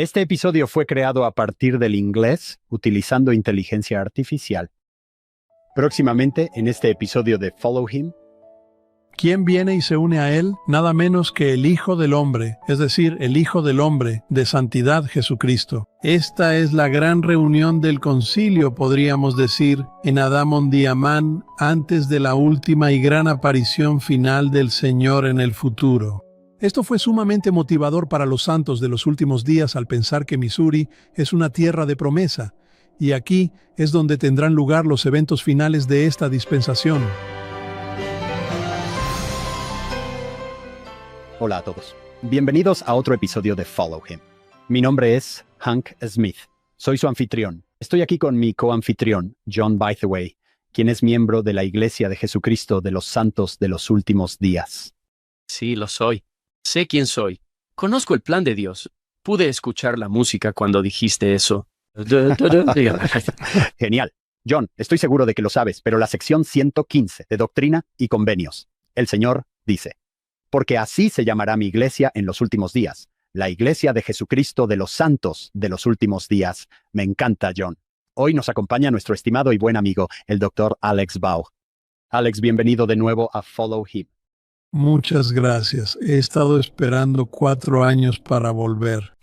Este episodio fue creado a partir del inglés utilizando inteligencia artificial. Próximamente, en este episodio de Follow Him, ¿Quién viene y se une a él? Nada menos que el Hijo del Hombre, es decir, el Hijo del Hombre de Santidad Jesucristo. Esta es la gran reunión del concilio, podríamos decir, en Adamon Diamán, antes de la última y gran aparición final del Señor en el futuro. Esto fue sumamente motivador para los santos de los últimos días al pensar que Missouri es una tierra de promesa, y aquí es donde tendrán lugar los eventos finales de esta dispensación. Hola a todos. Bienvenidos a otro episodio de Follow Him. Mi nombre es Hank Smith. Soy su anfitrión. Estoy aquí con mi coanfitrión, John Bytheway, quien es miembro de la Iglesia de Jesucristo de los Santos de los Últimos Días. Sí, lo soy. Sé quién soy. Conozco el plan de Dios. Pude escuchar la música cuando dijiste eso. Genial. John, estoy seguro de que lo sabes, pero la sección 115 de Doctrina y Convenios. El Señor dice: porque así se llamará mi iglesia en los últimos días, la Iglesia de Jesucristo de los Santos de los Últimos Días. Me encanta, John. Hoy nos acompaña nuestro estimado y buen amigo, el Dr. Alex Baugh. Alex, bienvenido de nuevo a Follow Him. Muchas gracias. He estado esperando 4 años para volver.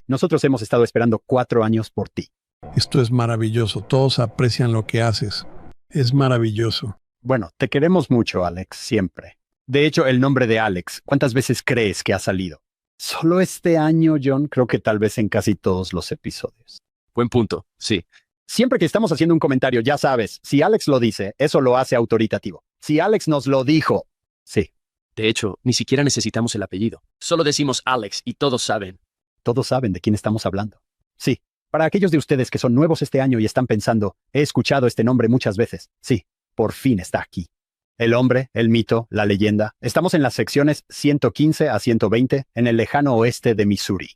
Nosotros hemos estado esperando 4 años por ti. Esto es maravilloso. Todos aprecian lo que haces. Es maravilloso. Bueno, te queremos mucho, Alex, siempre. De hecho, el nombre de Alex, ¿cuántas veces crees que ha salido? Solo este año, John, creo que tal vez en casi todos los episodios. Buen punto, sí. Siempre que estamos haciendo un comentario, ya sabes, si Alex lo dice, eso lo hace autoritativo. Si Alex nos lo dijo, sí. De hecho, ni siquiera necesitamos el apellido. Solo decimos Alex y todos saben. Todos saben de quién estamos hablando. Sí, para aquellos de ustedes que son nuevos este año y están pensando, he escuchado este nombre muchas veces. Sí, por fin está aquí. El hombre, el mito, la leyenda. Estamos en las secciones 115 a 120 en el lejano oeste de Missouri.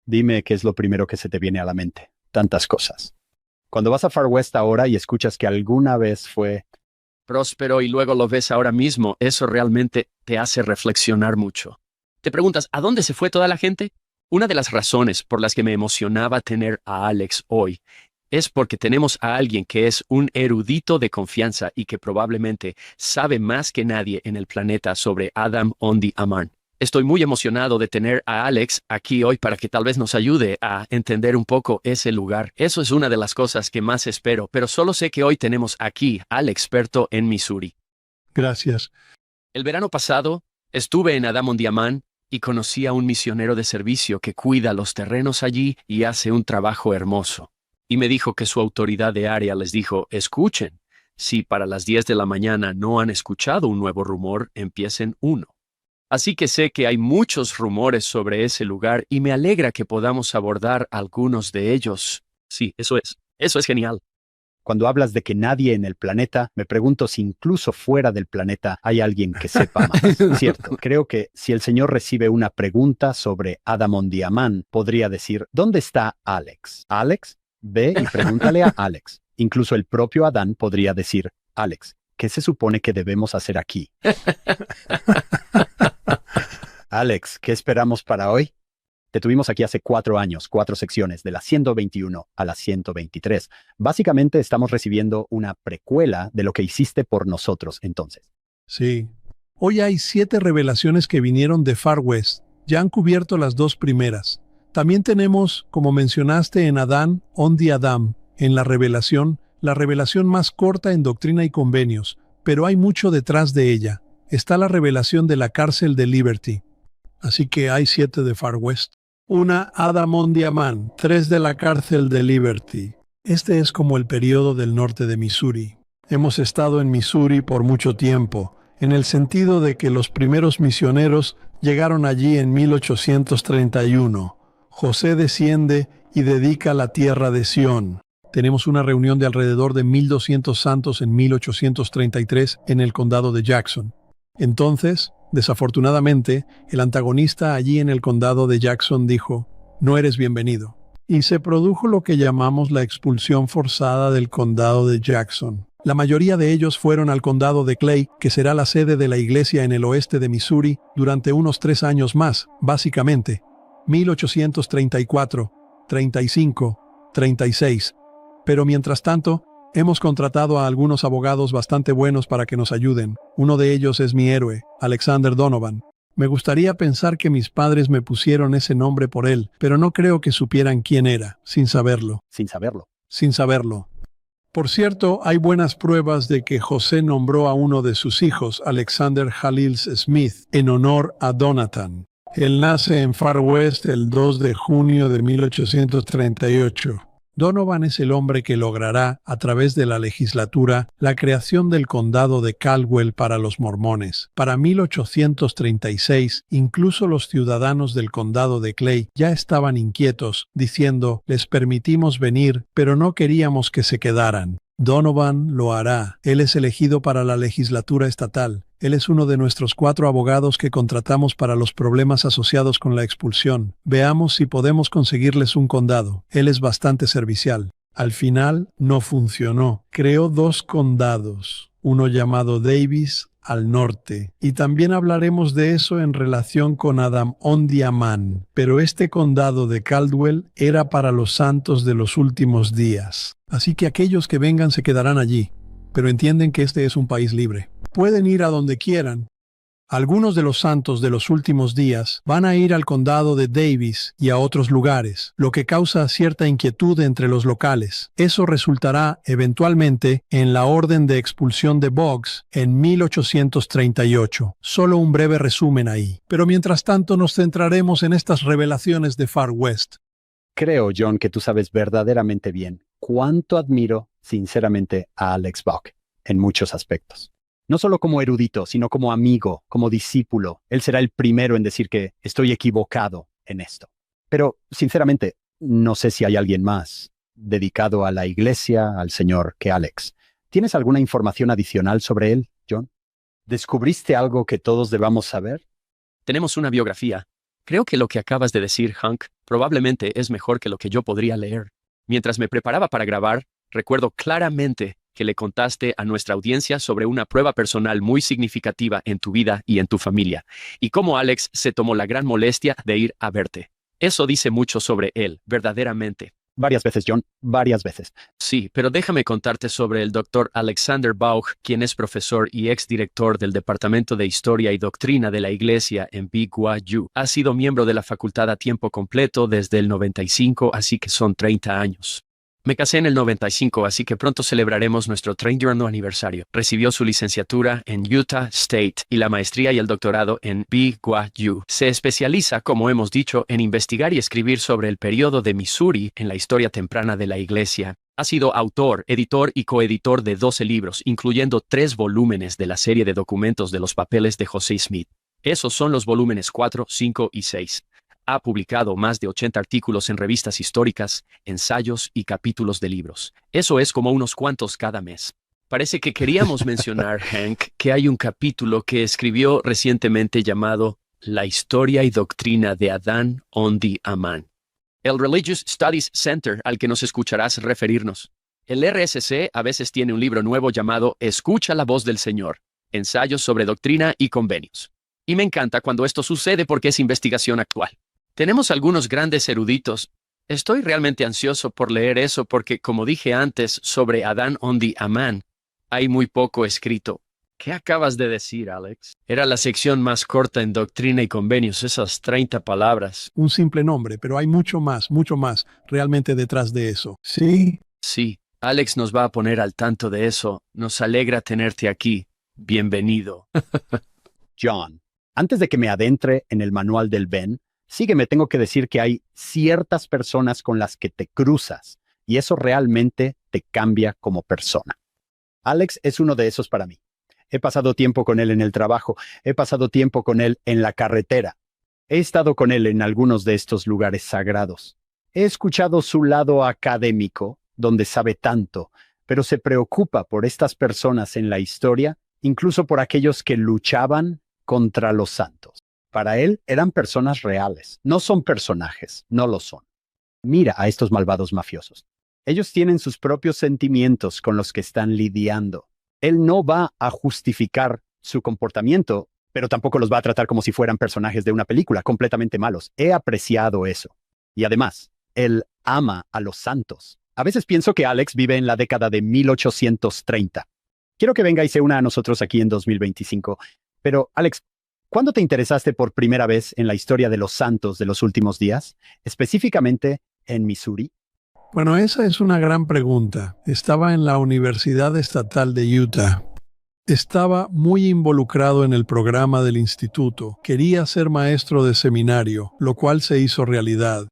Dime qué es lo primero que se te viene a la mente. Tantas cosas. Cuando vas a Far West ahora y escuchas que alguna vez fue próspero y luego lo ves ahora mismo, eso realmente te hace reflexionar mucho. Te preguntas, ¿a dónde se fue toda la gente? Una de las razones por las que me emocionaba tener a Alex hoy es porque tenemos a alguien que es un erudito de confianza y que probablemente sabe más que nadie en el planeta sobre Adamon Diamán. Estoy muy emocionado de tener a Alex aquí hoy para que tal vez nos ayude a entender un poco ese lugar. Eso es una de las cosas que más espero, pero solo sé que hoy tenemos aquí al experto en Missouri. Gracias. El verano pasado estuve en Adamon Diamán y conocí a un misionero de servicio que cuida los terrenos allí y hace un trabajo hermoso. Y me dijo que su autoridad de área les dijo, escuchen, si para las 10 de la mañana no han escuchado un nuevo rumor, empiecen uno. Así que sé que hay muchos rumores sobre ese lugar y me alegra que podamos abordar algunos de ellos. Sí, eso es genial. Cuando hablas de que nadie en el planeta, me pregunto si incluso fuera del planeta hay alguien que sepa más. Cierto, creo que si el Señor recibe una pregunta sobre Adamon Diamán, podría decir, ¿dónde está Alex? ¿Alex? Ve y pregúntale a Alex. Incluso el propio Adán podría decir, Alex, ¿qué se supone que debemos hacer aquí? Alex, ¿qué esperamos para hoy? Te tuvimos aquí hace 4 años, 4 secciones, de la 121 a la 123. Básicamente estamos recibiendo una precuela de lo que hiciste por nosotros entonces. Sí. Hoy hay 7 revelaciones que vinieron de Far West. Ya han cubierto las 2 primeras. También tenemos, como mencionaste en Adamon Diamán, en la revelación más corta en Doctrina y Convenios, pero hay mucho detrás de ella. Está la revelación de la cárcel de Liberty. Así que hay 7 de Far West. Una Adamon Diamán, 3 de la cárcel de Liberty. Este es como el periodo del norte de Missouri. Hemos estado en Missouri por mucho tiempo, en el sentido de que los primeros misioneros llegaron allí en 1831. José desciende y dedica la tierra de Sión. Tenemos una reunión de alrededor de 1,200 santos en 1833 en el condado de Jackson. Entonces, desafortunadamente, el antagonista allí en el condado de Jackson dijo, no eres bienvenido. Y se produjo lo que llamamos la expulsión forzada del condado de Jackson. La mayoría de ellos fueron al condado de Clay, que será la sede de la iglesia en el oeste de Missouri, durante unos 3 años más, básicamente. 1834, 35, 36. Pero mientras tanto, hemos contratado a algunos abogados bastante buenos para que nos ayuden. Uno de ellos es mi héroe, Alexander Donovan. Me gustaría pensar que mis padres me pusieron ese nombre por él, pero no creo que supieran quién era, sin saberlo. Sin saberlo. Sin saberlo. Por cierto, hay buenas pruebas de que José nombró a uno de sus hijos, Alexander Halils Smith, en honor a Donathan. Él nace en Far West el 2 de junio de 1838. Donovan es el hombre que logrará, a través de la legislatura, la creación del condado de Caldwell para los mormones. Para 1836, incluso los ciudadanos del condado de Clay ya estaban inquietos, diciendo, les permitimos venir, pero no queríamos que se quedaran. Donovan lo hará. Él es elegido para la legislatura estatal. Él es uno de nuestros 4 abogados que contratamos para los problemas asociados con la expulsión. Veamos si podemos conseguirles un condado. Él es bastante servicial. Al final, no funcionó. Creó 2 condados, uno llamado Davis al norte. Y también hablaremos de eso en relación con Adam Ondi Amán. Pero este condado de Caldwell era para los santos de los últimos días. Así que aquellos que vengan se quedarán allí. Pero entienden que este es un país libre. Pueden ir a donde quieran. Algunos de los santos de los últimos días van a ir al condado de Davis y a otros lugares, lo que causa cierta inquietud entre los locales. Eso resultará, eventualmente, en la orden de expulsión de Boggs en 1838. Solo un breve resumen ahí. Pero mientras tanto nos centraremos en estas revelaciones de Far West. Creo, John, que tú sabes verdaderamente bien cuánto admiro, sinceramente, a Alex Buck en muchos aspectos. No solo como erudito, sino como amigo, como discípulo. Él será el primero en decir que estoy equivocado en esto. Pero, sinceramente, no sé si hay alguien más dedicado a la iglesia, al Señor, que Alex. ¿Tienes alguna información adicional sobre él, John? ¿Descubriste algo que todos debamos saber? Tenemos una biografía. Creo que lo que acabas de decir, Hank, probablemente es mejor que lo que yo podría leer. Mientras me preparaba para grabar, recuerdo claramente que le contaste a nuestra audiencia sobre una prueba personal muy significativa en tu vida y en tu familia, y cómo Alex se tomó la gran molestia de ir a verte. Eso dice mucho sobre él, verdaderamente. Varias veces, John, varias veces. Sí, pero déjame contarte sobre el Dr. Alexander Bauch, quien es profesor y exdirector del Departamento de Historia y Doctrina de la Iglesia en BYU. Ha sido miembro de la facultad a tiempo completo desde el 95, así que son 30 años. Me casé en el 95, así que pronto celebraremos nuestro 30º aniversario. Recibió su licenciatura en Utah State y la maestría y el doctorado en BYU. Se especializa, como hemos dicho, en investigar y escribir sobre el periodo de Missouri en la historia temprana de la Iglesia. Ha sido autor, editor y coeditor de 12 libros, incluyendo 3 volúmenes de la serie de documentos de los papeles de José Smith. Esos son los volúmenes 4, 5 y 6. Ha publicado más de 80 artículos en revistas históricas, ensayos y capítulos de libros. Eso es como unos cuantos cada mes. Parece que queríamos mencionar, Hank, que hay un capítulo que escribió recientemente llamado La historia y doctrina de Adán Ondi Amán. El Religious Studies Center al que nos escucharás referirnos. El RSC a veces tiene un libro nuevo llamado Escucha la voz del Señor, ensayos sobre doctrina y convenios. Y me encanta cuando esto sucede porque es investigación actual. Tenemos algunos grandes eruditos. Estoy realmente ansioso por leer eso porque, como dije antes, sobre Adán Ondi Amán, hay muy poco escrito. ¿Qué acabas de decir, Alex? Era la sección más corta en Doctrina y Convenios, esas 30 palabras. Un simple nombre, pero hay mucho más realmente detrás de eso. ¿Sí? Sí, Alex nos va a poner al tanto de eso. Nos alegra tenerte aquí. Bienvenido. John, antes de que me adentre en el manual del Ben, sígueme, tengo que decir que hay ciertas personas con las que te cruzas y eso realmente te cambia como persona. Alex es uno de esos para mí. He pasado tiempo con él en el trabajo, he pasado tiempo con él en la carretera. He estado con él en algunos de estos lugares sagrados. He escuchado su lado académico, donde sabe tanto, pero se preocupa por estas personas en la historia, incluso por aquellos que luchaban contra los santos. Para él eran personas reales, no son personajes, no lo son. Mira a estos malvados mafiosos. Ellos tienen sus propios sentimientos con los que están lidiando. Él no va a justificar su comportamiento, pero tampoco los va a tratar como si fueran personajes de una película, completamente malos. He apreciado eso. Y además, él ama a los santos. A veces pienso que Alex vive en la década de 1830. Quiero que venga y se una a nosotros aquí en 2025. Pero, Alex, ¿cuándo te interesaste por primera vez en la historia de los santos de los últimos días? Específicamente en Missouri. Bueno, esa es una gran pregunta. Estaba en la Universidad Estatal de Utah. Estaba muy involucrado en el programa del instituto. Quería ser maestro de seminario, lo cual se hizo realidad.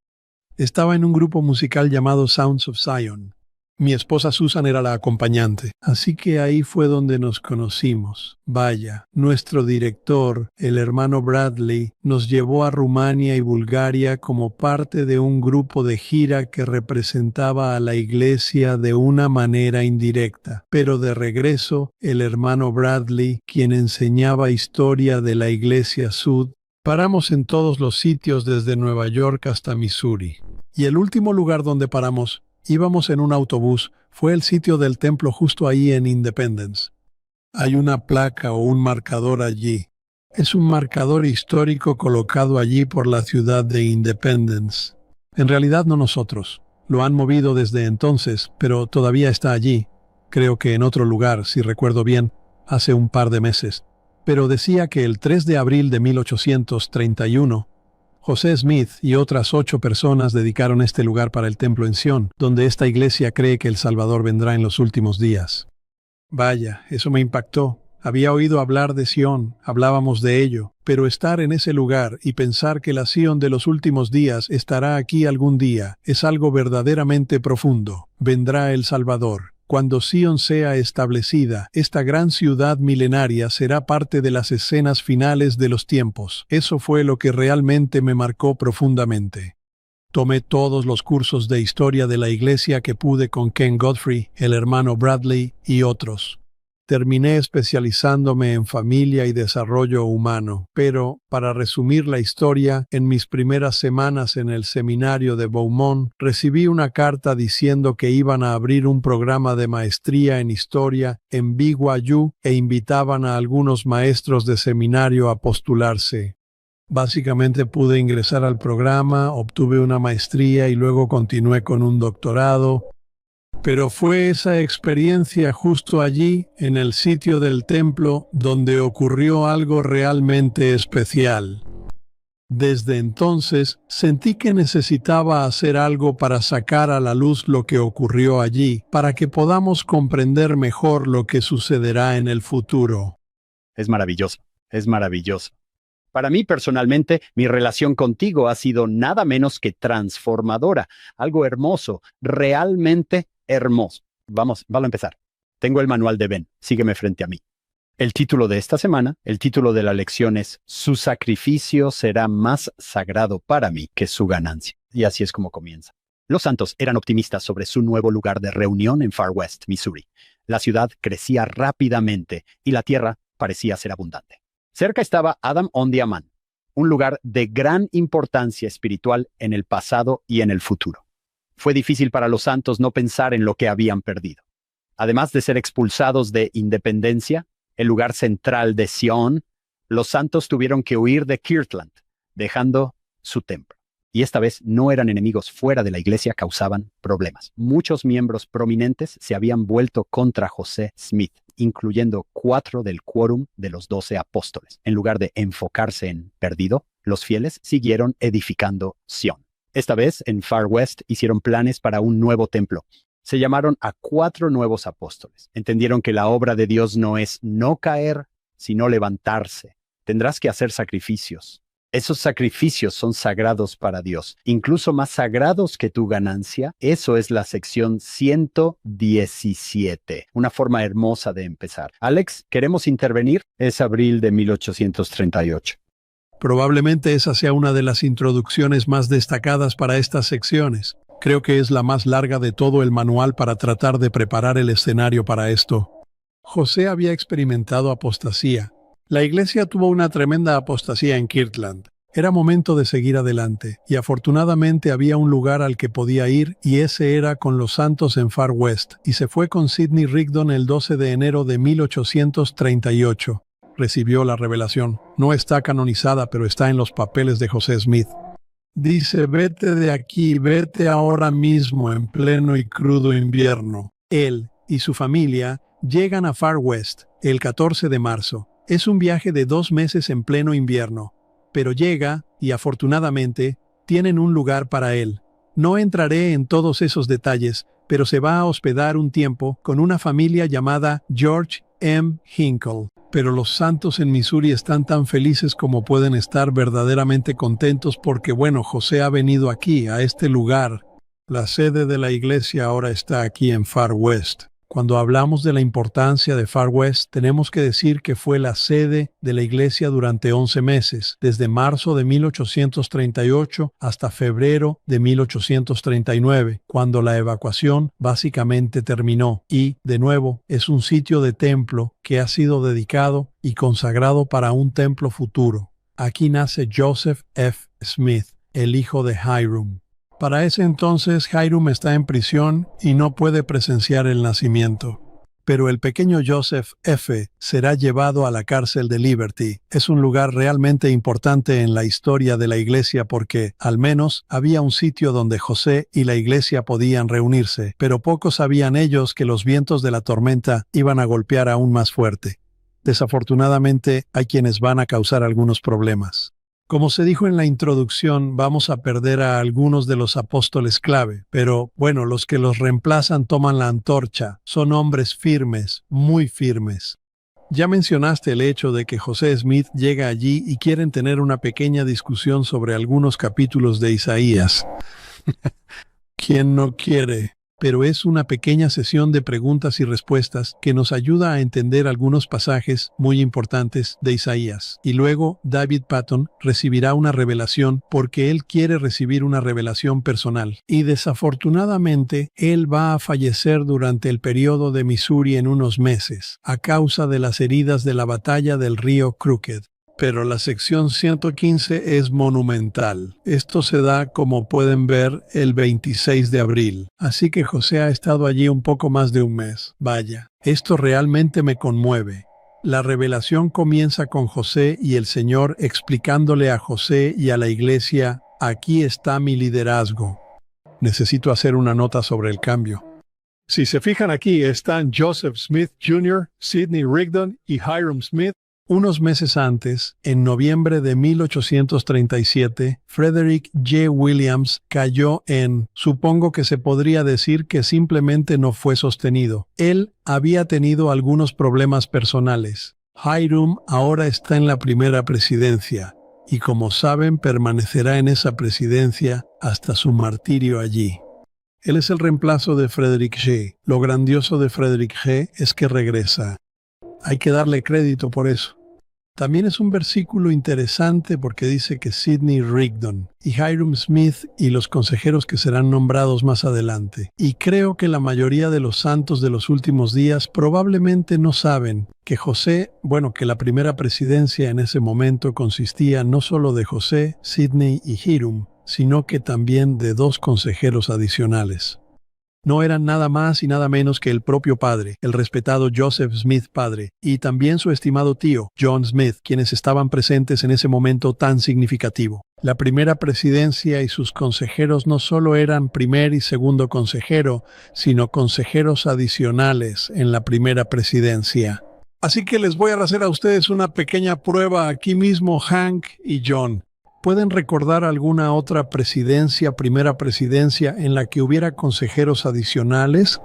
Estaba en un grupo musical llamado Sounds of Zion. Mi esposa Susan era la acompañante, así que ahí fue donde nos conocimos. Vaya, nuestro director, el hermano Bradley, nos llevó a Rumania y Bulgaria como parte de un grupo de gira que representaba a la iglesia de una manera indirecta. Pero de regreso, el hermano Bradley, quien enseñaba historia de la iglesia Sud, paramos en todos los sitios desde Nueva York hasta Missouri. Y el último lugar donde paramos, íbamos en un autobús, fue el sitio del templo justo ahí en Independence. Hay una placa o un marcador allí. Es un marcador histórico colocado allí por la ciudad de Independence. En realidad no nosotros. Lo han movido desde entonces, pero todavía está allí. Creo que en otro lugar, si recuerdo bien, hace un par de meses. Pero decía que el 3 de abril de 1831, José Smith y otras 8 personas dedicaron este lugar para el templo en Sion, donde esta iglesia cree que el Salvador vendrá en los últimos días. Vaya, eso me impactó. Había oído hablar de Sion, hablábamos de ello, pero estar en ese lugar y pensar que la Sion de los últimos días estará aquí algún día es algo verdaderamente profundo. Vendrá el Salvador. Cuando Sion sea establecida, esta gran ciudad milenaria será parte de las escenas finales de los tiempos. Eso fue lo que realmente me marcó profundamente. Tomé todos los cursos de historia de la iglesia que pude con Ken Godfrey, el hermano Bradley y otros. Terminé especializándome en familia y desarrollo humano, pero, para resumir la historia, en mis primeras semanas en el seminario de Beaumont, recibí una carta diciendo que iban a abrir un programa de maestría en historia en BYU e invitaban a algunos maestros de seminario a postularse. Básicamente pude ingresar al programa, obtuve una maestría y luego continué con un doctorado. Pero fue esa experiencia justo allí, en el sitio del templo, donde ocurrió algo realmente especial. Desde entonces, sentí que necesitaba hacer algo para sacar a la luz lo que ocurrió allí, para que podamos comprender mejor lo que sucederá en el futuro. Es maravilloso, es maravilloso. Para mí personalmente, mi relación contigo ha sido nada menos que transformadora, algo hermoso, realmente hermoso. Vamos a empezar. Tengo el manual de Ben, sígueme frente a mí. El título de esta semana, el título de la lección es «Su sacrificio será más sagrado para mí que su ganancia». Y así es como comienza. Los santos eran optimistas sobre su nuevo lugar de reunión en Far West, Missouri. La ciudad crecía rápidamente y la tierra parecía ser abundante. Cerca estaba Adam on the Aman, un lugar de gran importancia espiritual en el pasado y en el futuro. Fue difícil para los santos no pensar en lo que habían perdido. Además de ser expulsados de Independencia, el lugar central de Sion, los santos tuvieron que huir de Kirtland, dejando su templo. Y esta vez no eran enemigos fuera de la iglesia, causaban problemas. Muchos miembros prominentes se habían vuelto contra José Smith, incluyendo 4 del quórum de los 12 apóstoles. En lugar de enfocarse en perdido, los fieles siguieron edificando Sion. Esta vez, en Far West, hicieron planes para un nuevo templo. Se llamaron a 4 nuevos apóstoles. Entendieron que la obra de Dios no es no caer, sino levantarse. Tendrás que hacer sacrificios. Esos sacrificios son sagrados para Dios, incluso más sagrados que tu ganancia. Eso es la sección 117, una forma hermosa de empezar. Alex, ¿queremos intervenir? Es abril de 1838. Probablemente esa sea una de las introducciones más destacadas para estas secciones. Creo que es la más larga de todo el manual para tratar de preparar el escenario para esto. José había experimentado apostasía. La iglesia tuvo una tremenda apostasía en Kirtland. Era momento de seguir adelante, y afortunadamente había un lugar al que podía ir, y ese era con los santos en Far West, y se fue con Sidney Rigdon el 12 de enero de 1838. recibió la revelación. No está canonizada, pero está en los papeles de José Smith. Dice, vete de aquí, vete ahora mismo en pleno y crudo invierno. Él y su familia llegan a Far West el 14 de marzo. Es un viaje de 2 meses en pleno invierno, pero llega y afortunadamente tienen un lugar para él. No entraré en todos esos detalles, pero se va a hospedar un tiempo con una familia llamada George M. Hinkle. Pero los santos en Missouri están tan felices como pueden estar verdaderamente contentos porque, bueno, José ha venido aquí, a este lugar. La sede de la iglesia ahora está aquí en Far West. Cuando hablamos de la importancia de Far West, tenemos que decir que fue la sede de la iglesia durante 11 meses, desde marzo de 1838 hasta febrero de 1839, cuando la evacuación básicamente terminó. Y, de nuevo, es un sitio de templo que ha sido dedicado y consagrado para un templo futuro. Aquí nace Joseph F. Smith, el hijo de Hyrum. Para ese entonces, Hyrum está en prisión y no puede presenciar el nacimiento. Pero el pequeño Joseph F. será llevado a la cárcel de Liberty. Es un lugar realmente importante en la historia de la iglesia porque, al menos, había un sitio donde José y la iglesia podían reunirse, pero pocos sabían ellos que los vientos de la tormenta iban a golpear aún más fuerte. Desafortunadamente, hay quienes van a causar algunos problemas. Como se dijo en la introducción, vamos a perder a algunos de los apóstoles clave, pero bueno, los que los reemplazan toman la antorcha, son hombres firmes, muy firmes. Ya mencionaste el hecho de que José Smith llega allí y quieren tener una pequeña discusión sobre algunos capítulos de Isaías. ¿Quién no quiere? Pero es una pequeña sesión de preguntas y respuestas que nos ayuda a entender algunos pasajes muy importantes de Isaías. Y luego David Patton recibirá una revelación porque él quiere recibir una revelación personal. Y desafortunadamente, él va a fallecer durante el periodo de Missouri en unos meses, a causa de las heridas de la batalla del río Crooked. Pero la sección 115 es monumental. Esto se da, como pueden ver, el 26 de abril. Así que José ha estado allí un poco más de un mes. Vaya, esto realmente me conmueve. La revelación comienza con José y el Señor explicándole a José y a la iglesia, aquí está mi liderazgo. Necesito hacer una nota sobre el cambio. Si se fijan aquí, están Joseph Smith Jr., Sidney Rigdon y Hyrum Smith. Unos meses antes, en noviembre de 1837, Frederick J. Williams cayó supongo que se podría decir que simplemente no fue sostenido. Él había tenido algunos problemas personales. Hyrum ahora está en la primera presidencia y, como saben, permanecerá en esa presidencia hasta su martirio allí. Él es el reemplazo de Frederick J. Lo grandioso de Frederick J. es que regresa. Hay que darle crédito por eso. También es un versículo interesante porque dice que Sidney Rigdon y Hyrum Smith y los consejeros que serán nombrados más adelante. Y creo que la mayoría de los santos de los últimos días probablemente no saben que que la primera presidencia en ese momento consistía no solo de José, Sidney y Hyrum, sino que también de 2 consejeros adicionales. No eran nada más y nada menos que el propio padre, el respetado Joseph Smith padre, y también su estimado tío, John Smith, quienes estaban presentes en ese momento tan significativo. La primera presidencia y sus consejeros no solo eran primer y segundo consejero, sino consejeros adicionales en la primera presidencia. Así que les voy a hacer a ustedes una pequeña prueba aquí mismo, Hank y John. ¿Pueden recordar alguna otra presidencia, primera presidencia, en la que hubiera consejeros adicionales?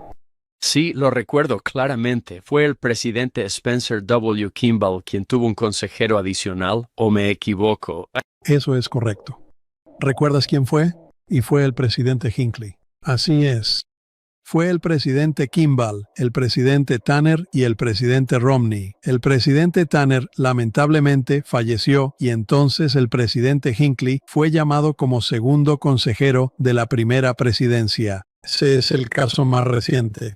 Sí, lo recuerdo claramente. Fue el presidente Spencer W. Kimball quien tuvo un consejero adicional, ¿o me equivoco? Eso es correcto. ¿Recuerdas quién fue? Y fue el presidente Hinckley. Así es. Fue el presidente Kimball, el presidente Tanner y el presidente Romney. El presidente Tanner lamentablemente falleció y entonces el presidente Hinckley fue llamado como segundo consejero de la primera presidencia. Ese es el caso más reciente.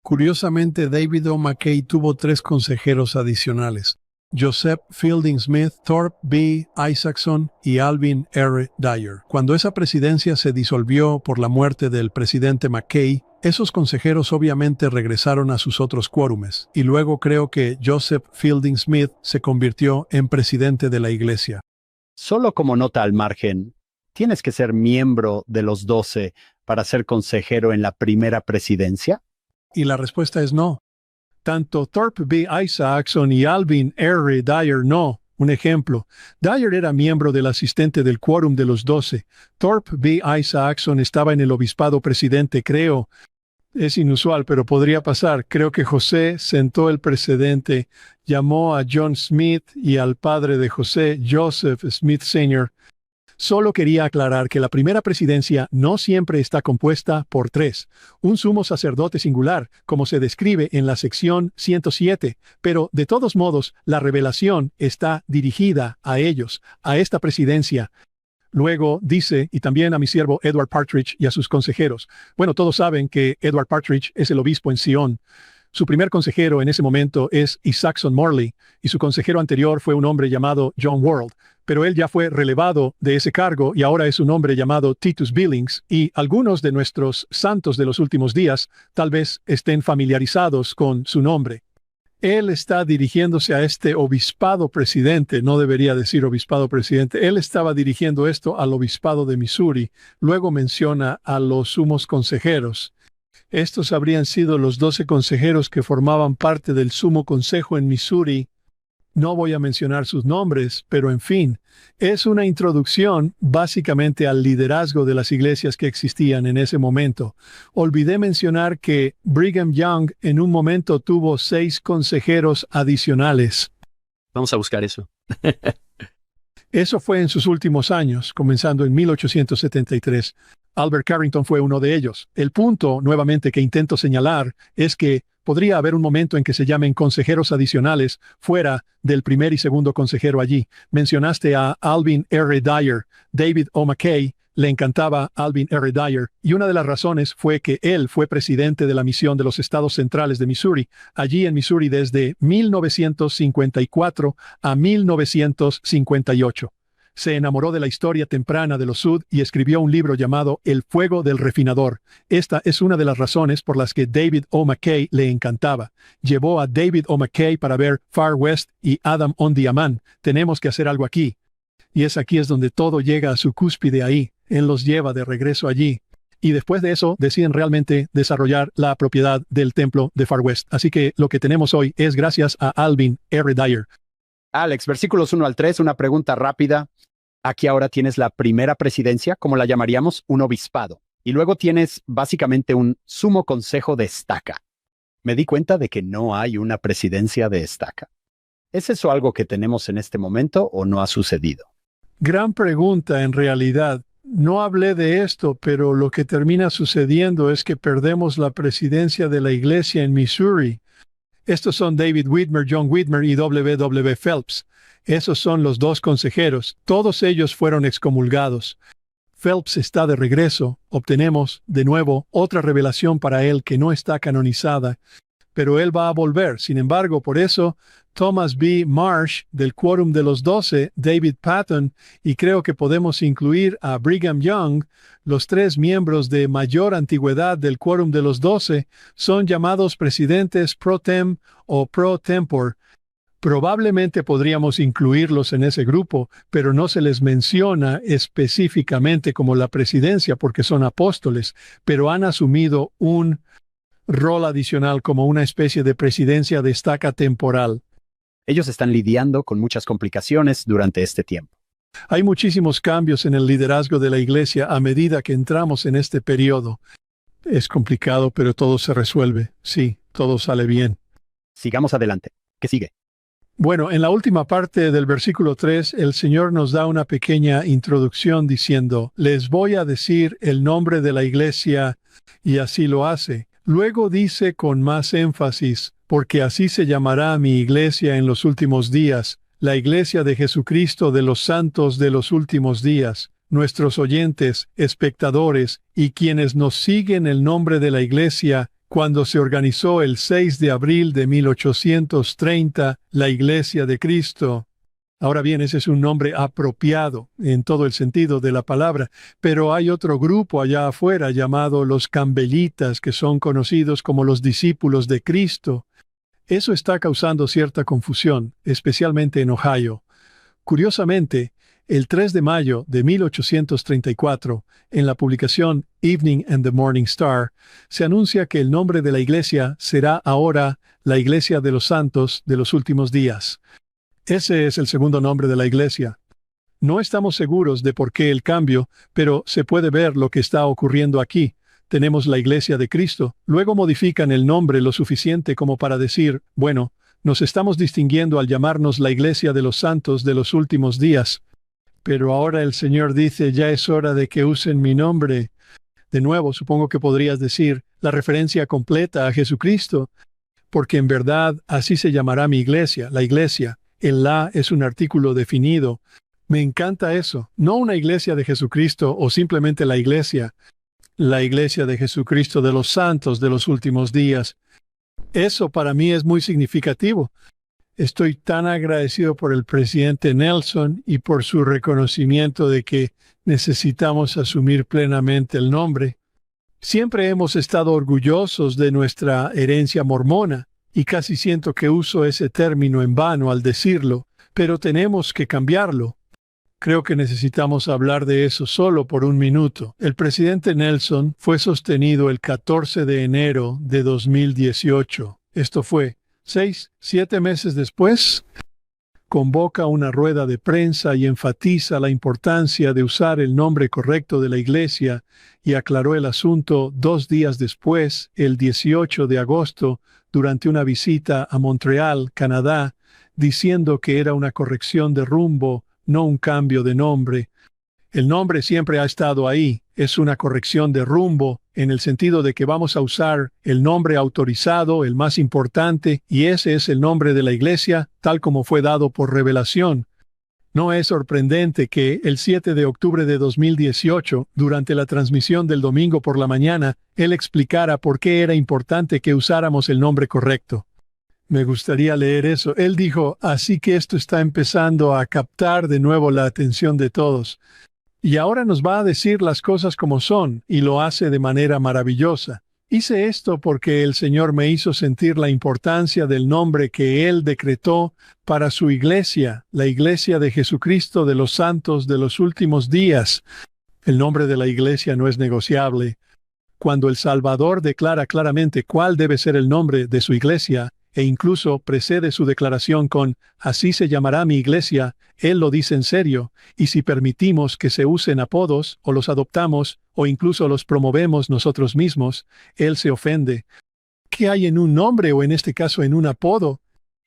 Curiosamente, David O. McKay tuvo 3 consejeros adicionales. Joseph Fielding Smith, Thorpe B. Isaacson y Alvin R. Dyer. Cuando esa presidencia se disolvió por la muerte del presidente McKay, esos consejeros obviamente regresaron a sus otros quórumes, y luego creo que Joseph Fielding Smith se convirtió en presidente de la iglesia. Solo como nota al margen, ¿tienes que ser miembro de los 12 para ser consejero en la primera presidencia? Y la respuesta es no. Tanto Thorpe B. Isaacson y Alvin R. Dyer no. Un ejemplo, Dyer era miembro del asistente del quórum de los 12. Thorpe B. Isaacson estaba en el obispado presidente, creo. Es inusual, pero podría pasar. Creo que José sentó el precedente, llamó a John Smith y al padre de José, Joseph Smith Sr. Solo quería aclarar que la primera presidencia no siempre está compuesta por 3, un sumo sacerdote singular, como se describe en la sección 107, pero de todos modos, la revelación está dirigida a ellos, a esta presidencia. Luego dice, y también a mi siervo Edward Partridge y a sus consejeros. Bueno, todos saben que Edward Partridge es el obispo en Sion. Su primer consejero en ese momento es Isaacson Morley, y su consejero anterior fue un hombre llamado John World, pero él ya fue relevado de ese cargo y ahora es un hombre llamado Titus Billings, y algunos de nuestros santos de los últimos días tal vez estén familiarizados con su nombre. Él está dirigiéndose a este obispado presidente, no debería decir obispado presidente, él estaba dirigiendo esto al obispado de Missouri, luego menciona a los sumos consejeros. Estos habrían sido los 12 consejeros que formaban parte del sumo consejo en Missouri. No voy a mencionar sus nombres, pero en fin, es una introducción básicamente al liderazgo de las iglesias que existían en ese momento. Olvidé mencionar que Brigham Young en un momento tuvo 6 consejeros adicionales. Vamos a buscar eso. Eso fue en sus últimos años, comenzando en 1873. Albert Carrington fue uno de ellos. El punto, nuevamente, que intento señalar es que podría haber un momento en que se llamen consejeros adicionales fuera del primer y segundo consejero allí. Mencionaste a Alvin R. Dyer. David O. McKay le encantaba Alvin R. Dyer, y una de las razones fue que él fue presidente de la misión de los estados centrales de Missouri, allí en Missouri desde 1954 a 1958. Se enamoró de la historia temprana de los Sud y escribió un libro llamado El fuego del refinador. Esta es una de las razones por las que David O. McKay le encantaba. Llevó a David O. McKay para ver Far West y Adam on the Aman. Tenemos que hacer algo aquí. Y aquí es donde todo llega a su cúspide ahí. Él los lleva de regreso allí. Y después de eso deciden realmente desarrollar la propiedad del templo de Far West. Así que lo que tenemos hoy es gracias a Alvin R. Dyer. Alex, versículos 1 al 3, una pregunta rápida. Aquí ahora tienes la primera presidencia, como la llamaríamos, un obispado. Y luego tienes básicamente un sumo consejo de estaca. Me di cuenta de que no hay una presidencia de estaca. ¿Es eso algo que tenemos en este momento o no ha sucedido? Gran pregunta en realidad. No hablé de esto, pero lo que termina sucediendo es que perdemos la presidencia de la iglesia en Missouri. Estos son David Whitmer, John Whitmer y W. W. Phelps. Esos son los 2 consejeros. Todos ellos fueron excomulgados. Phelps está de regreso. Obtenemos, de nuevo, otra revelación para él que no está canonizada, pero él va a volver. Sin embargo, por eso, Thomas B. Marsh, del Quórum de los 12, David Patton, y creo que podemos incluir a Brigham Young, los 3 miembros de mayor antigüedad del Quórum de los 12, son llamados presidentes pro tem o pro tempore. Probablemente podríamos incluirlos en ese grupo, pero no se les menciona específicamente como la presidencia porque son apóstoles, pero han asumido un rol adicional como una especie de presidencia de estaca temporal. Ellos están lidiando con muchas complicaciones durante este tiempo. Hay muchísimos cambios en el liderazgo de la iglesia a medida que entramos en este periodo. Es complicado, pero todo se resuelve. Sí, todo sale bien. Sigamos adelante. ¿Qué sigue? Bueno, en la última parte del versículo 3, el Señor nos da una pequeña introducción diciendo, les voy a decir el nombre de la iglesia, y así lo hace. Luego dice con más énfasis, porque así se llamará mi iglesia en los últimos días, la iglesia de Jesucristo de los santos de los últimos días. Nuestros oyentes, espectadores y quienes nos siguen el nombre de la iglesia, Cuando se organizó el 6 de abril de 1830, la Iglesia de Cristo. Ahora bien, ese es un nombre apropiado en todo el sentido de la palabra, pero hay otro grupo allá afuera llamado los Campbellitas, que son conocidos como los discípulos de Cristo. Eso está causando cierta confusión, especialmente en Ohio. Curiosamente, el 3 de mayo de 1834, en la publicación Evening and the Morning Star, se anuncia que el nombre de la iglesia será ahora la Iglesia de los Santos de los Últimos Días. Ese es el segundo nombre de la iglesia. No estamos seguros de por qué el cambio, pero se puede ver lo que está ocurriendo aquí. Tenemos la Iglesia de Cristo, luego modifican el nombre lo suficiente como para decir, bueno, nos estamos distinguiendo al llamarnos la Iglesia de los Santos de los Últimos Días. Pero ahora el Señor dice, ya es hora de que usen mi nombre. De nuevo, supongo que podrías decir la referencia completa a Jesucristo, porque en verdad así se llamará mi iglesia, la iglesia. El la es un artículo definido. Me encanta eso. No una iglesia de Jesucristo o simplemente la iglesia de Jesucristo de los santos de los últimos días. Eso para mí es muy significativo. Estoy tan agradecido por el presidente Nelson y por su reconocimiento de que necesitamos asumir plenamente el nombre. Siempre hemos estado orgullosos de nuestra herencia mormona, y casi siento que uso ese término en vano al decirlo, pero tenemos que cambiarlo. Creo que necesitamos hablar de eso solo por un minuto. El presidente Nelson fue sostenido el 14 de enero de 2018. Esto fue 7 meses después. Convoca una rueda de prensa y enfatiza la importancia de usar el nombre correcto de la iglesia y aclaró el asunto 2 días después, el 18 de agosto, durante una visita a Montreal, Canadá, diciendo que era una corrección de rumbo, no un cambio de nombre. El nombre siempre ha estado ahí, es una corrección de rumbo, en el sentido de que vamos a usar el nombre autorizado, el más importante, y ese es el nombre de la iglesia, tal como fue dado por revelación. No es sorprendente que el 7 de octubre de 2018, durante la transmisión del domingo por la mañana, él explicara por qué era importante que usáramos el nombre correcto. Me gustaría leer eso. Él dijo, así que esto está empezando a captar de nuevo la atención de todos. Y ahora nos va a decir las cosas como son, y lo hace de manera maravillosa. Hice esto porque el Señor me hizo sentir la importancia del nombre que Él decretó para su iglesia, la iglesia de Jesucristo de los santos de los últimos días. El nombre de la iglesia no es negociable. Cuando el Salvador declara claramente cuál debe ser el nombre de su iglesia, e incluso precede su declaración con «Así se llamará mi iglesia», Él lo dice en serio, y si permitimos que se usen apodos, o los adoptamos, o incluso los promovemos nosotros mismos, Él se ofende. ¿Qué hay en un nombre o en este caso en un apodo?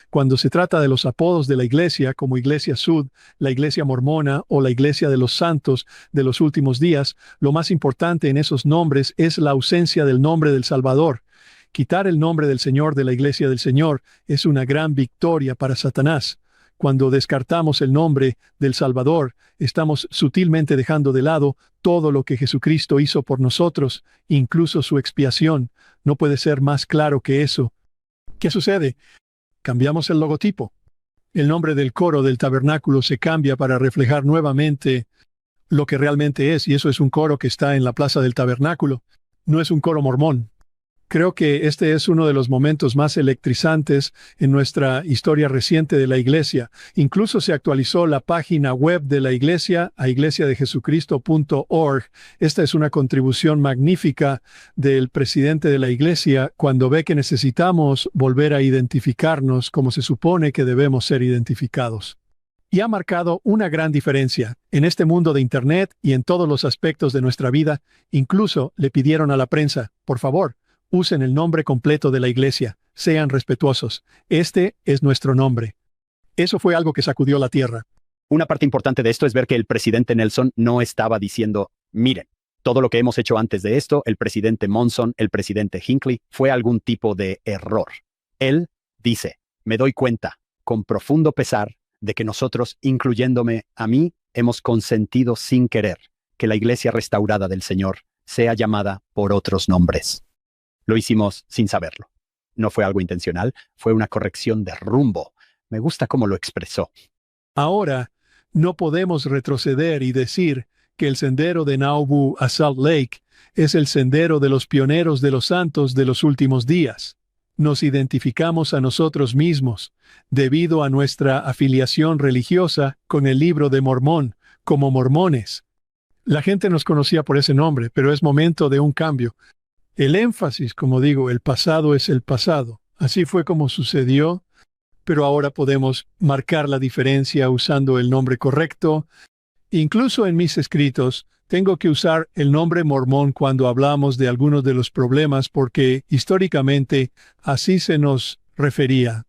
Cuando se trata de los apodos de la iglesia, como Iglesia Sud, la Iglesia Mormona o la Iglesia de los Santos de los últimos días, lo más importante en esos nombres es la ausencia del nombre del Salvador. Quitar el nombre del Señor de la Iglesia del Señor es una gran victoria para Satanás. Cuando descartamos el nombre del Salvador, estamos sutilmente dejando de lado todo lo que Jesucristo hizo por nosotros, incluso su expiación. No puede ser más claro que eso. ¿Qué sucede? Cambiamos el logotipo. El nombre del coro del tabernáculo se cambia para reflejar nuevamente lo que realmente es, y eso es un coro que está en la plaza del tabernáculo. No es un coro mormón. Creo que este es uno de los momentos más electrizantes en nuestra historia reciente de la Iglesia. Incluso se actualizó la página web de la Iglesia a iglesiadejesucristo.org. Esta es una contribución magnífica del presidente de la Iglesia cuando ve que necesitamos volver a identificarnos como se supone que debemos ser identificados. Y ha marcado una gran diferencia. En este mundo de Internet y en todos los aspectos de nuestra vida, incluso le pidieron a la prensa, por favor, usen el nombre completo de la iglesia. Sean respetuosos. Este es nuestro nombre. Eso fue algo que sacudió la tierra. Una parte importante de esto es ver que el presidente Nelson no estaba diciendo, miren, todo lo que hemos hecho antes de esto, el presidente Monson, el presidente Hinckley, fue algún tipo de error. Él dice, me doy cuenta, con profundo pesar, de que nosotros, incluyéndome a mí, hemos consentido sin querer que la iglesia restaurada del Señor sea llamada por otros nombres. Lo hicimos sin saberlo. No fue algo intencional, fue una corrección de rumbo. Me gusta cómo lo expresó. Ahora, no podemos retroceder y decir que el sendero de Nauvoo a Salt Lake es el sendero de los pioneros de los santos de los últimos días. Nos identificamos a nosotros mismos, debido a nuestra afiliación religiosa con el Libro de Mormón, como mormones. La gente nos conocía por ese nombre, pero es momento de un cambio. El énfasis, como digo, el pasado es el pasado. Así fue como sucedió, pero ahora podemos marcar la diferencia usando el nombre correcto. Incluso en mis escritos, tengo que usar el nombre mormón cuando hablamos de algunos de los problemas porque, históricamente, así se nos refería.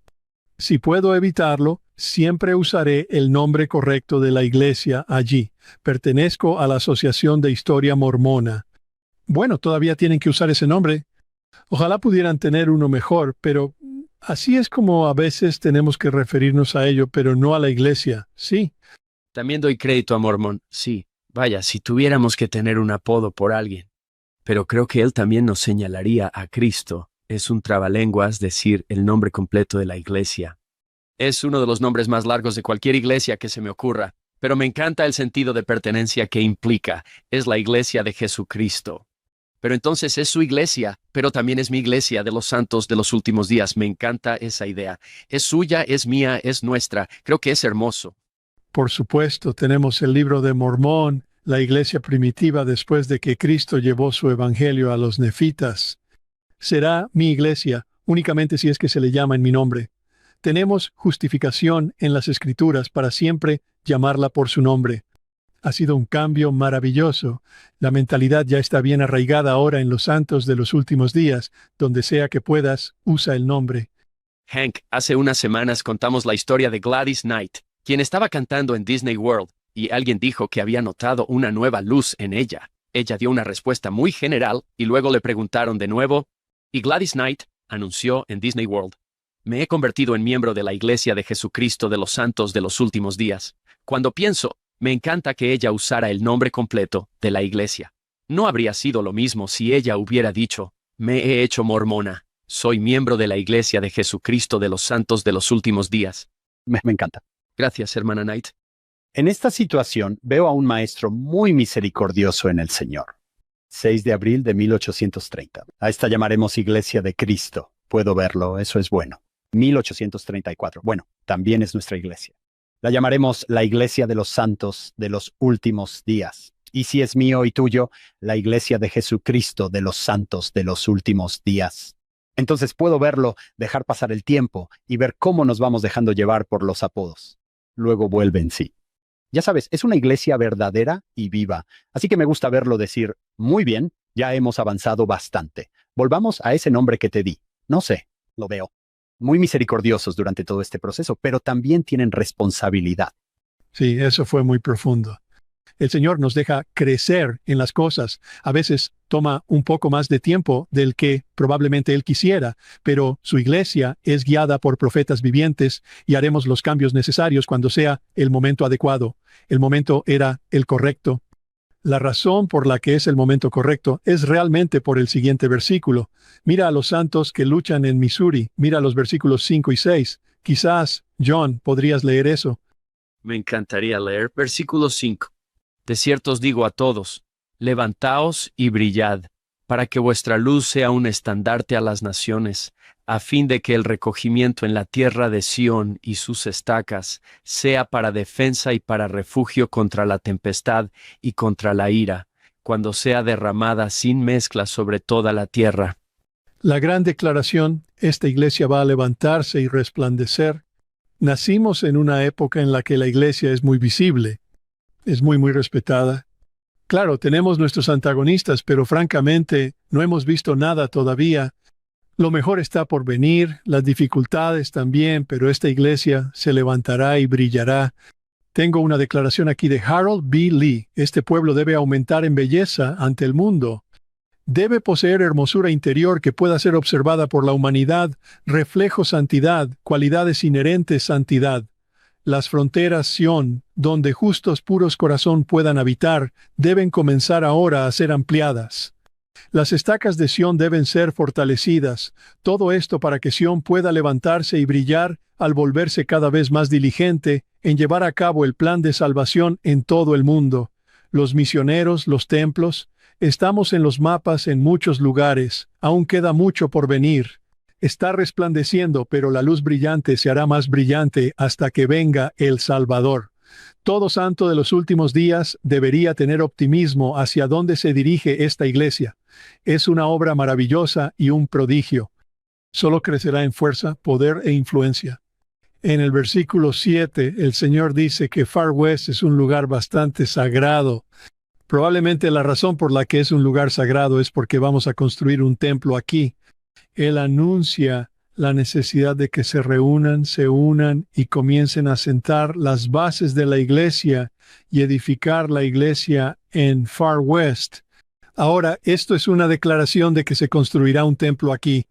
Si puedo evitarlo, siempre usaré el nombre correcto de la iglesia allí. Pertenezco a la Asociación de Historia Mormona. Bueno, todavía tienen que usar ese nombre. Ojalá pudieran tener uno mejor, pero así es como a veces tenemos que referirnos a ello, pero no a la iglesia, ¿sí? También doy crédito a Mormón, sí. Vaya, si tuviéramos que tener un apodo por alguien. Pero creo que él también nos señalaría a Cristo. Es un trabalenguas decir el nombre completo de la iglesia. Es uno de los nombres más largos de cualquier iglesia que se me ocurra, pero me encanta el sentido de pertenencia que implica. Es la iglesia de Jesucristo. Pero entonces es su iglesia, pero también es mi iglesia de los santos de los últimos días. Me encanta esa idea. Es suya, es mía, es nuestra. Creo que es hermoso. Por supuesto, tenemos el Libro de Mormón, la iglesia primitiva después de que Cristo llevó su evangelio a los nefitas. Será mi iglesia, únicamente si es que se le llama en mi nombre. Tenemos justificación en las Escrituras para siempre llamarla por su nombre. Ha sido un cambio maravilloso. La mentalidad ya está bien arraigada ahora en los santos de los últimos días. Donde sea que puedas, usa el nombre. Hank, hace unas semanas contamos la historia de Gladys Knight, quien estaba cantando en Disney World, y alguien dijo que había notado una nueva luz en ella. Ella dio una respuesta muy general, y luego le preguntaron de nuevo, y Gladys Knight anunció en Disney World: me he convertido en miembro de la Iglesia de Jesucristo de los Santos de los Últimos Días. Cuando pienso, me encanta que ella usara el nombre completo de la Iglesia. No habría sido lo mismo si ella hubiera dicho, me he hecho mormona. Soy miembro de la Iglesia de Jesucristo de los Santos de los Últimos Días. Me encanta. Gracias, hermana Knight. En esta situación veo a un maestro muy misericordioso en el Señor. 6 de abril de 1830. A esta llamaremos Iglesia de Cristo. Puedo verlo, eso es bueno. 1834. Bueno, también es nuestra iglesia. La llamaremos la Iglesia de los Santos de los Últimos Días. Y si es mío y tuyo, la Iglesia de Jesucristo de los Santos de los Últimos Días. Entonces puedo verlo, dejar pasar el tiempo y ver cómo nos vamos dejando llevar por los apodos. Luego vuelve en sí. Ya sabes, es una iglesia verdadera y viva, así que me gusta verlo decir, muy bien, ya hemos avanzado bastante. Volvamos a ese nombre que te di. No sé, lo veo. Muy misericordiosos durante todo este proceso, pero también tienen responsabilidad. Sí, eso fue muy profundo. El Señor nos deja crecer en las cosas. A veces toma un poco más de tiempo del que probablemente Él quisiera, pero su iglesia es guiada por profetas vivientes y haremos los cambios necesarios cuando sea el momento adecuado. El momento era el correcto. La razón por la que es el momento correcto es realmente por el siguiente versículo. Mira a los santos que luchan en Missouri. Mira los versículos 5 y 6. Quizás, John, podrías leer eso. Me encantaría leer versículo 5. De cierto os digo a todos, levantaos y brillad, para que vuestra luz sea un estandarte a las naciones, a fin de que el recogimiento en la tierra de Sión y sus estacas sea para defensa y para refugio contra la tempestad y contra la ira, cuando sea derramada sin mezcla sobre toda la tierra. La gran declaración, esta iglesia va a levantarse y resplandecer. Nacimos en una época en la que la iglesia es muy visible. Es muy respetada. Claro, tenemos nuestros antagonistas, pero francamente no hemos visto nada todavía. Lo mejor está por venir, las dificultades también, pero esta iglesia se levantará y brillará. Tengo una declaración aquí de Harold B. Lee. Este pueblo debe aumentar en belleza ante el mundo. Debe poseer hermosura interior que pueda ser observada por la humanidad, reflejo santidad, cualidades inherentes santidad. Las fronteras Sión, donde justos puros corazón puedan habitar, deben comenzar ahora a ser ampliadas. Las estacas de Sión deben ser fortalecidas. Todo esto para que Sión pueda levantarse y brillar al volverse cada vez más diligente en llevar a cabo el plan de salvación en todo el mundo. Los misioneros, los templos, estamos en los mapas en muchos lugares. Aún queda mucho por venir. Está resplandeciendo, pero la luz brillante se hará más brillante hasta que venga el Salvador. Todo santo de los últimos días debería tener optimismo hacia dónde se dirige esta iglesia. Es una obra maravillosa y un prodigio. Solo crecerá en fuerza, poder e influencia. En el versículo 7, el Señor dice que Far West es un lugar bastante sagrado. Probablemente la razón por la que es un lugar sagrado es porque vamos a construir un templo aquí. Él anuncia la necesidad de que se reúnan, se unan y comiencen a sentar las bases de la iglesia y edificar la iglesia en Far West. Ahora, esto es una declaración de que se construirá un templo aquí.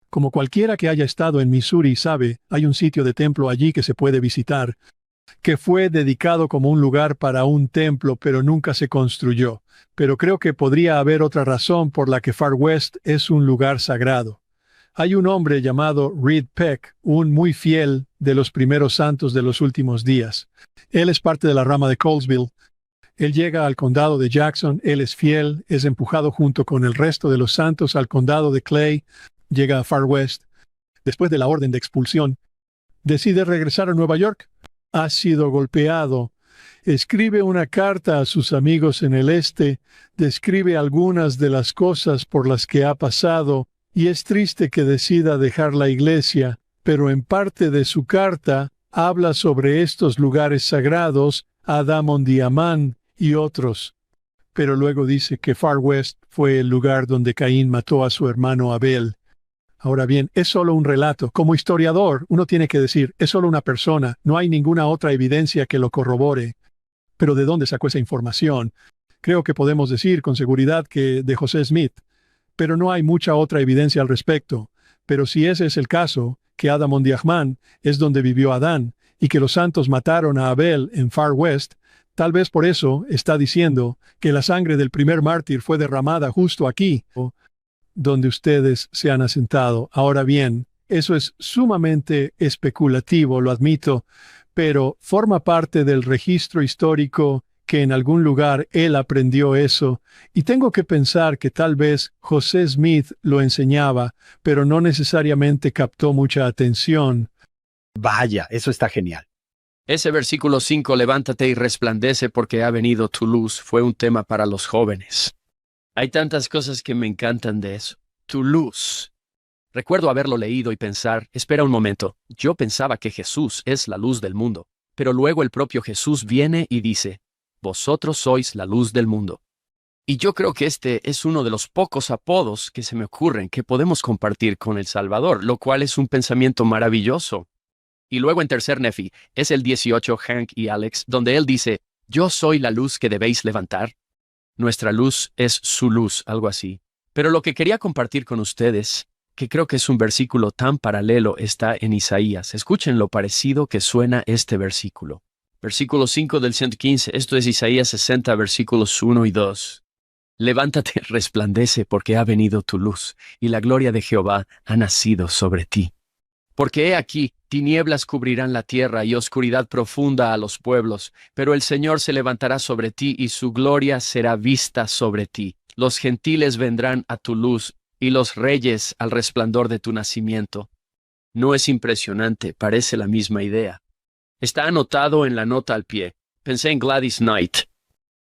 Como cualquiera que haya estado en Missouri sabe, hay un sitio de templo allí que se puede visitar, que fue dedicado como un lugar para un templo, pero nunca se construyó. Pero creo que podría haber otra razón por la que Far West es un lugar sagrado. Hay un hombre llamado Reed Peck, un muy fiel de los primeros santos de los últimos días. Él es parte de la rama de Colesville. Él llega al condado de Jackson, él es fiel, es empujado junto con el resto de los santos al condado de Clay, llega a Far West. Después de la orden de expulsión, decide regresar a Nueva York. Ha sido golpeado. Escribe una carta a sus amigos en el este, describe algunas de las cosas por las que ha pasado, y es triste que decida dejar la iglesia, pero en parte de su carta habla sobre estos lugares sagrados, Adamon Diamán y otros. Pero luego dice que Far West fue el lugar donde Caín mató a su hermano Abel. Ahora bien, es solo un relato. Como historiador, uno tiene que decir, es solo una persona, no hay ninguna otra evidencia que lo corrobore. Pero ¿de dónde sacó esa información? Creo que podemos decir con seguridad que de José Smith. Pero no hay mucha otra evidencia al respecto. Pero si ese es el caso, que Adamon Diahman es donde vivió Adán, y que los santos mataron a Abel en Far West, tal vez por eso está diciendo que la sangre del primer mártir fue derramada justo aquí, donde ustedes se han asentado. Ahora bien, eso es sumamente especulativo, lo admito, pero forma parte del registro histórico que en algún lugar él aprendió eso, y tengo que pensar que tal vez José Smith lo enseñaba, pero no necesariamente captó mucha atención. Vaya, eso está genial. Ese versículo 5, levántate y resplandece porque ha venido tu luz, fue un tema para los jóvenes. Hay tantas cosas que me encantan de eso. Tu luz. Recuerdo haberlo leído y pensar, espera un momento, yo pensaba que Jesús es la luz del mundo, pero luego el propio Jesús viene y dice, vosotros sois la luz del mundo. Y yo creo que este es uno de los pocos apodos que se me ocurren que podemos compartir con el Salvador, lo cual es un pensamiento maravilloso. Y luego en tercer Nefi, es el 18 Hank y Alex, donde él dice, yo soy la luz que debéis levantar. Nuestra luz es su luz, algo así. Pero lo que quería compartir con ustedes, que creo que es un versículo tan paralelo, está en Isaías. Escuchen lo parecido que suena este versículo. Versículo 5 del 115, esto es Isaías 60, versículos 1 y 2. Levántate, resplandece, porque ha venido tu luz, y la gloria de Jehová ha nacido sobre ti. Porque he aquí, tinieblas cubrirán la tierra y oscuridad profunda a los pueblos, pero el Señor se levantará sobre ti y su gloria será vista sobre ti. Los gentiles vendrán a tu luz y los reyes al resplandor de tu nacimiento. ¿No es impresionante? Parece la misma idea. Está anotado en la nota al pie. Pensé en Gladys Knight.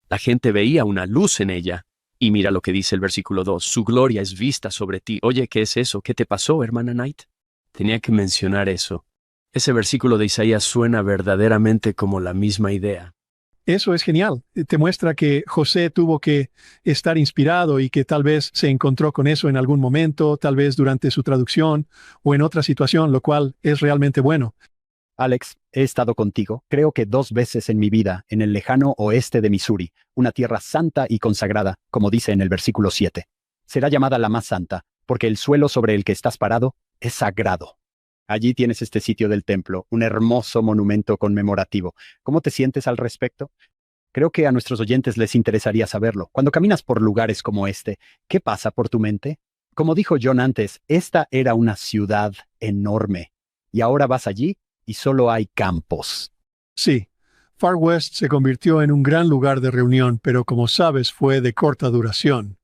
La gente veía una luz en ella. Y mira lo que dice el versículo 2. Su gloria es vista sobre ti. Oye, ¿qué es eso? ¿Qué te pasó, hermana Knight? Tenía que mencionar eso. Ese versículo de Isaías suena verdaderamente como la misma idea. Eso es genial. Te muestra que José tuvo que estar inspirado y que tal vez se encontró con eso en algún momento, tal vez durante su traducción o en otra situación, lo cual es realmente bueno. Alex, he estado contigo, creo que 2 veces en mi vida, en el lejano oeste de Missouri, una tierra santa y consagrada, como dice en el versículo 7. Será llamada la más santa, porque el suelo sobre el que estás parado es sagrado. Allí tienes este sitio del templo, un hermoso monumento conmemorativo. ¿Cómo te sientes al respecto? Creo que a nuestros oyentes les interesaría saberlo. Cuando caminas por lugares como este, ¿qué pasa por tu mente? Como dijo John antes, esta era una ciudad enorme. Y ahora vas allí y solo hay campos. Sí, Far West se convirtió en un gran lugar de reunión, pero como sabes, fue de corta duración.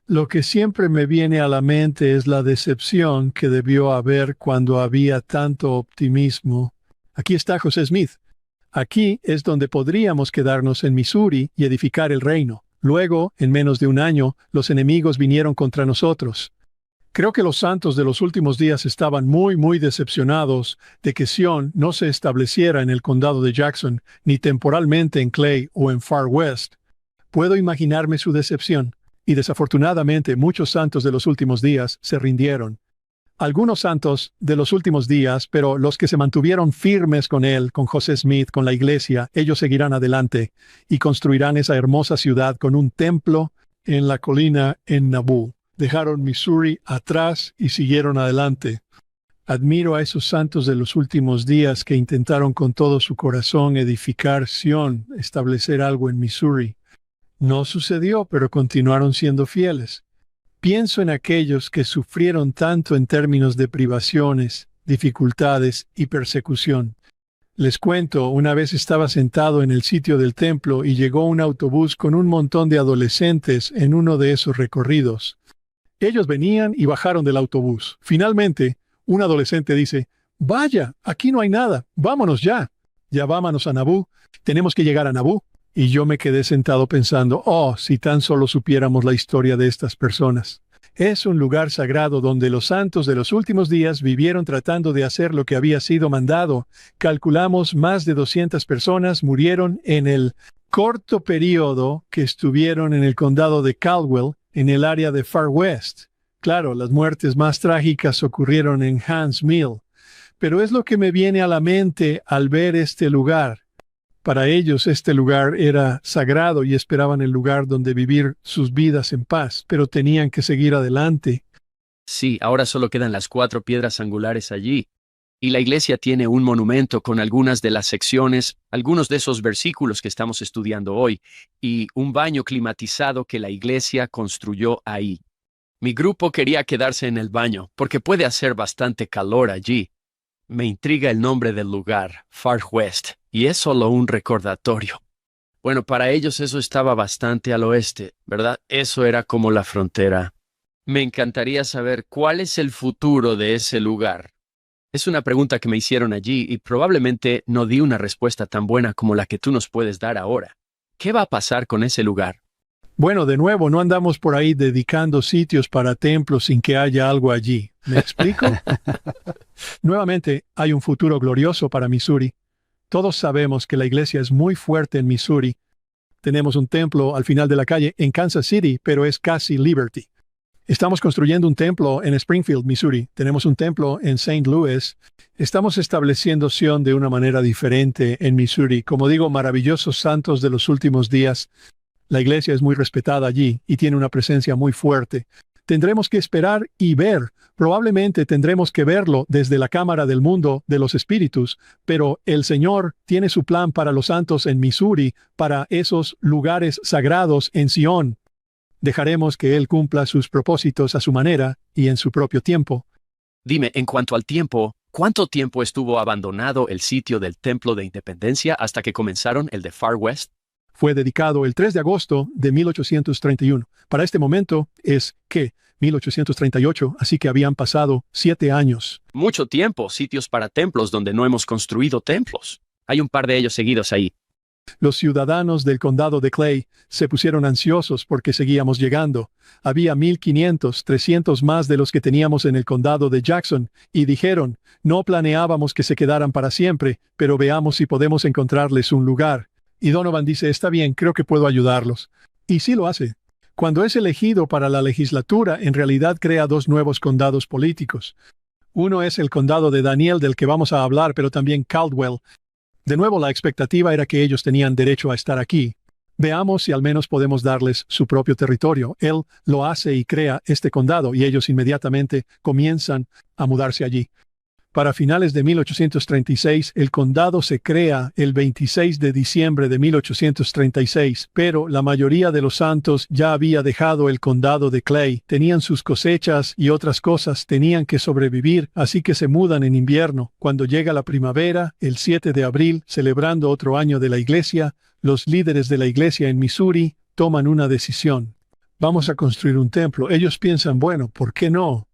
Lo que siempre me viene a la mente es la decepción que debió haber cuando había tanto optimismo. Aquí está José Smith. Aquí es donde podríamos quedarnos en Missouri y edificar el reino. Luego, en menos de un año, los enemigos vinieron contra nosotros. Creo que los santos de los últimos días estaban muy decepcionados de que Sion no se estableciera en el condado de Jackson, ni temporalmente en Clay o en Far West. Puedo imaginarme su decepción, y desafortunadamente muchos santos de los últimos días se rindieron. Algunos santos de los últimos días, pero los que se mantuvieron firmes con él, con José Smith, con la iglesia, ellos seguirán adelante y construirán esa hermosa ciudad con un templo en la colina en Nauvoo. Dejaron Missouri atrás y siguieron adelante. Admiro a esos santos de los últimos días que intentaron con todo su corazón edificar Sion, establecer algo en Missouri. No sucedió, pero continuaron siendo fieles. Pienso en aquellos que sufrieron tanto en términos de privaciones, dificultades y persecución. Les cuento, una vez estaba sentado en el sitio del templo y llegó un autobús con un montón de adolescentes en uno de esos recorridos. Ellos venían y bajaron del autobús. Finalmente, un adolescente dice, «Vaya, aquí no hay nada, vámonos ya. Ya vámonos a Nauvoo, tenemos que llegar a Nauvoo». Y yo me quedé sentado pensando, «Oh, si tan solo supiéramos la historia de estas personas». Es un lugar sagrado donde los santos de los últimos días vivieron tratando de hacer lo que había sido mandado. Calculamos más de 200 personas murieron en el corto periodo que estuvieron en el condado de Caldwell, en el área de Far West. Claro, las muertes más trágicas ocurrieron en Hans Mill, pero es lo que me viene a la mente al ver este lugar. Para ellos este lugar era sagrado y esperaban el lugar donde vivir sus vidas en paz, pero tenían que seguir adelante. Sí, ahora solo quedan las 4 piedras angulares allí. Y la iglesia tiene un monumento con algunas de las secciones, algunos de esos versículos que estamos estudiando hoy, y un baño climatizado que la iglesia construyó ahí. Mi grupo quería quedarse en el baño, porque puede hacer bastante calor allí. Me intriga el nombre del lugar, Far West, y es solo un recordatorio. Bueno, para ellos eso estaba bastante al oeste, ¿verdad? Eso era como la frontera. Me encantaría saber cuál es el futuro de ese lugar. Es una pregunta que me hicieron allí y probablemente no di una respuesta tan buena como la que tú nos puedes dar ahora. ¿Qué va a pasar con ese lugar? Bueno, de nuevo, no andamos por ahí dedicando sitios para templos sin que haya algo allí. ¿Me explico? Nuevamente, hay un futuro glorioso para Missouri. Todos sabemos que la iglesia es muy fuerte en Missouri. Tenemos un templo al final de la calle en Kansas City, pero es casi Liberty. Estamos construyendo un templo en Springfield, Missouri. Tenemos un templo en St. Louis. Estamos estableciendo Sion de una manera diferente en Missouri. Como digo, maravillosos santos de los últimos días. La iglesia es muy respetada allí y tiene una presencia muy fuerte. Tendremos que esperar y ver. Probablemente tendremos que verlo desde la cámara del mundo de los espíritus, pero el Señor tiene su plan para los santos en Missouri, para esos lugares sagrados en Sion. Dejaremos que Él cumpla sus propósitos a su manera y en su propio tiempo. Dime, en cuanto al tiempo, ¿cuánto tiempo estuvo abandonado el sitio del Templo de Independencia hasta que comenzaron el de Far West? Fue dedicado el 3 de agosto de 1831. Para este momento es, ¿qué? 1838, así que habían pasado 7 años. Mucho tiempo, sitios para templos donde no hemos construido templos. Hay un par de ellos seguidos ahí. Los ciudadanos del condado de Clay se pusieron ansiosos porque seguíamos llegando. Había 1,500, 300 más de los que teníamos en el condado de Jackson, y dijeron, no planeábamos que se quedaran para siempre, pero veamos si podemos encontrarles un lugar. Y Donovan dice, está bien, creo que puedo ayudarlos. Y sí lo hace. Cuando es elegido para la legislatura, en realidad crea 2 nuevos condados políticos. Uno es el condado de Daniel, del que vamos a hablar, pero también Caldwell. De nuevo, la expectativa era que ellos tenían derecho a estar aquí. Veamos si al menos podemos darles su propio territorio. Él lo hace y crea este condado, y ellos inmediatamente comienzan a mudarse allí. Para finales de 1836, el condado se crea el 26 de diciembre de 1836, pero la mayoría de los santos ya había dejado el condado de Clay, tenían sus cosechas y otras cosas, tenían que sobrevivir, así que se mudan en invierno. Cuando llega la primavera, el 7 de abril, celebrando otro año de la iglesia, los líderes de la iglesia en Missouri toman una decisión. Vamos a construir un templo. Ellos piensan, bueno, ¿por qué no?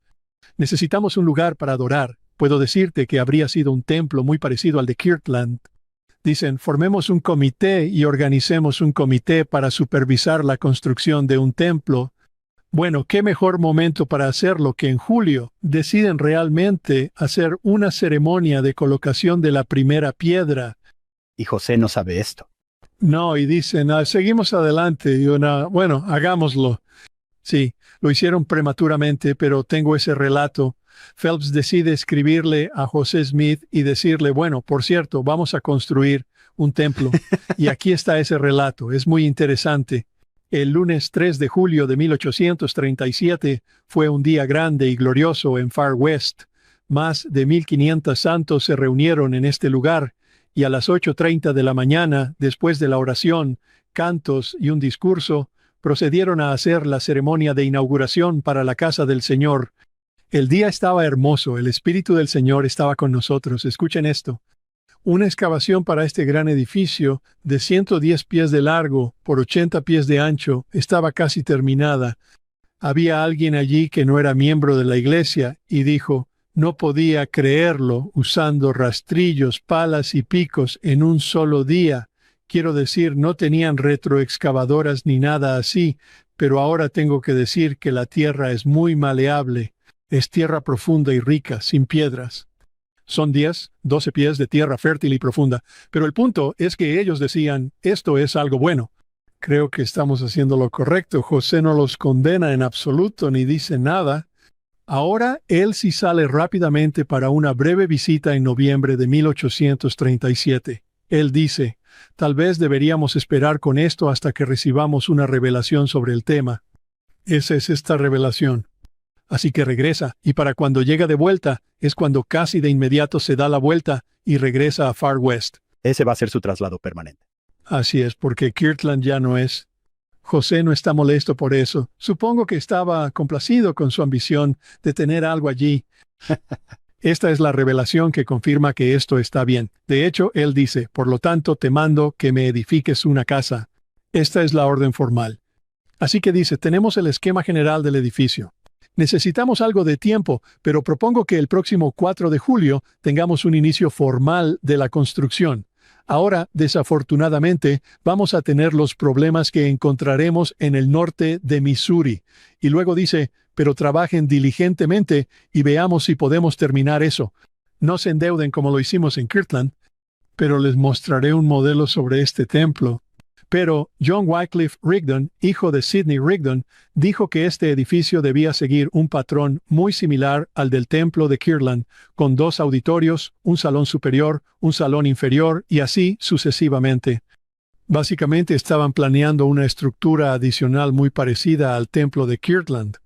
Necesitamos un lugar para adorar. Puedo decirte que habría sido un templo muy parecido al de Kirtland. Dicen, formemos un comité y organicemos un comité para supervisar la construcción de un templo. Bueno, ¿qué mejor momento para hacerlo que en julio? Deciden realmente hacer una ceremonia de colocación de la primera piedra. Y José no sabe esto. No, y dicen, seguimos adelante. Y bueno, hagámoslo. Sí, lo hicieron prematuramente, pero tengo ese relato. Phelps decide escribirle a José Smith y decirle, bueno, por cierto, vamos a construir un templo. Y aquí está ese relato, es muy interesante. El lunes 3 de julio de 1837 fue un día grande y glorioso en Far West. Más de 1500 santos se reunieron en este lugar y a las 8:30 de la mañana, después de la oración, cantos y un discurso, procedieron a hacer la ceremonia de inauguración para la casa del Señor. El día estaba hermoso, el Espíritu del Señor estaba con nosotros. Escuchen esto. Una excavación para este gran edificio, de 110 pies de largo por 80 pies de ancho, estaba casi terminada. Había alguien allí que no era miembro de la iglesia y dijo, no podía creerlo usando rastrillos, palas y picos en un solo día. Quiero decir, no tenían retroexcavadoras ni nada así, pero ahora tengo que decir que la tierra es muy maleable. Es tierra profunda y rica, sin piedras. Son 10, 12 pies de tierra fértil y profunda, pero el punto es que ellos decían, esto es algo bueno. Creo que estamos haciendo lo correcto. José no los condena en absoluto ni dice nada. Ahora él sí sale rápidamente para una breve visita en noviembre de 1837. Él dice, tal vez deberíamos esperar con esto hasta que recibamos una revelación sobre el tema. Esa es esta revelación. Así que regresa, y para cuando llega de vuelta, es cuando casi de inmediato se da la vuelta y regresa a Far West. Ese va a ser su traslado permanente. Así es, porque Kirtland ya no es. José no está molesto por eso. Supongo que estaba complacido con su ambición de tener algo allí. Esta es la revelación que confirma que esto está bien. De hecho, él dice, por lo tanto, te mando que me edifiques una casa. Esta es la orden formal. Así que dice, tenemos el esquema general del edificio. Necesitamos algo de tiempo, pero propongo que el próximo 4 de julio tengamos un inicio formal de la construcción. Ahora, desafortunadamente, vamos a tener los problemas que encontraremos en el norte de Missouri. Y luego dice, pero trabajen diligentemente y veamos si podemos terminar eso. No se endeuden como lo hicimos en Kirtland, pero les mostraré un modelo sobre este templo. Pero John Wycliffe Rigdon, hijo de Sidney Rigdon, dijo que este edificio debía seguir un patrón muy similar al del templo de Kirtland, con 2 auditorios, un salón superior, un salón inferior y así sucesivamente. Básicamente estaban planeando una estructura adicional muy parecida al templo de Kirtland.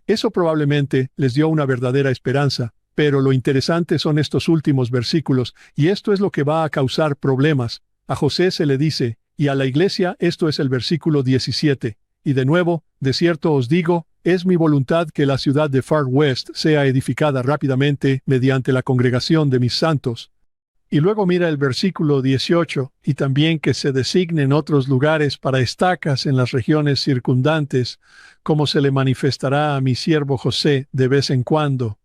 Eso probablemente les dio una verdadera esperanza, pero lo interesante son estos últimos versículos, y esto es lo que va a causar problemas. A José se le dice, y a la iglesia esto es el versículo 17. Y de nuevo, de cierto os digo, es mi voluntad que la ciudad de Far West sea edificada rápidamente mediante la congregación de mis santos. Y luego mira el versículo 18, y también que se designen otros lugares para estacas en las regiones circundantes, como se le manifestará a mi siervo José de vez en cuando.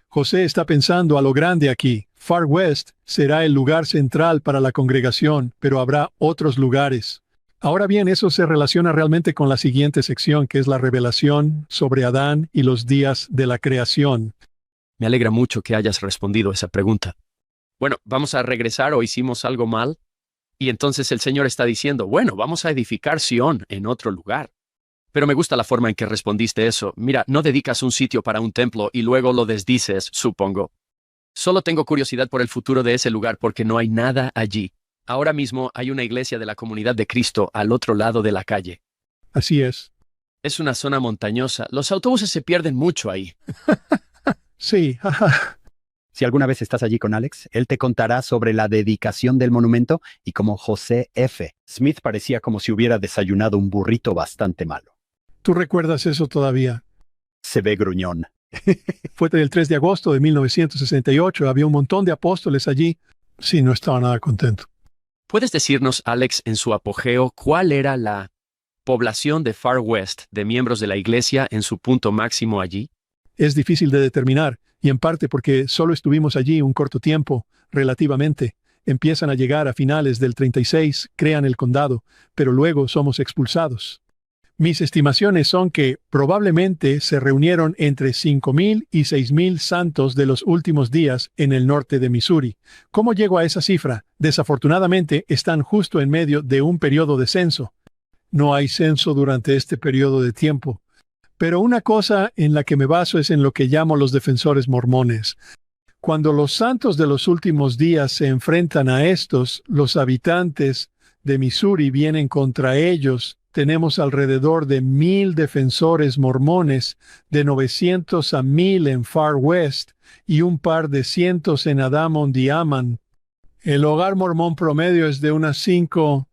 José está pensando a lo grande aquí. Far West será el lugar central para la congregación, pero habrá otros lugares. Ahora bien, eso se relaciona realmente con la siguiente sección, que es la revelación sobre Adán y los días de la creación. Me alegra mucho que hayas respondido esa pregunta. Bueno, ¿vamos a regresar o hicimos algo mal? Y entonces el Señor está diciendo, bueno, vamos a edificar Sión en otro lugar. Pero me gusta la forma en que respondiste eso. Mira, no dedicas un sitio para un templo y luego lo desdices, supongo. Solo tengo curiosidad por el futuro de ese lugar porque no hay nada allí. Ahora mismo hay una iglesia de la Comunidad de Cristo al otro lado de la calle. Así es. Es una zona montañosa. Los autobuses se pierden mucho ahí. Sí, Si alguna vez estás allí con Alex, él te contará sobre la dedicación del monumento y cómo José F. Smith parecía como si hubiera desayunado un burrito bastante malo. ¿Tú recuerdas eso todavía? Se ve gruñón. Fue el 3 de agosto de 1968. Había un montón de apóstoles allí. Sí, no estaba nada contento. ¿Puedes decirnos, Alex, en su apogeo, cuál era la población de Far West de miembros de la iglesia en su punto máximo allí? Es difícil de determinar, y en parte porque solo estuvimos allí un corto tiempo, relativamente. Empiezan a llegar a finales del 36, crean el condado, pero luego somos expulsados. Mis estimaciones son que probablemente se reunieron entre 5,000 y 6,000 santos de los últimos días en el norte de Missouri. ¿Cómo llego a esa cifra? Desafortunadamente, están justo en medio de un periodo de censo. No hay censo durante este periodo de tiempo. Pero una cosa en la que me baso es en lo que llamo los defensores mormones. Cuando los santos de los últimos días se enfrentan a estos, los habitantes de Missouri vienen contra ellos. Tenemos alrededor de 1,000 defensores mormones, de 900 a 1,000 en Far West y un par de cientos en Adamond-Diamond. El hogar mormón promedio es de unas 5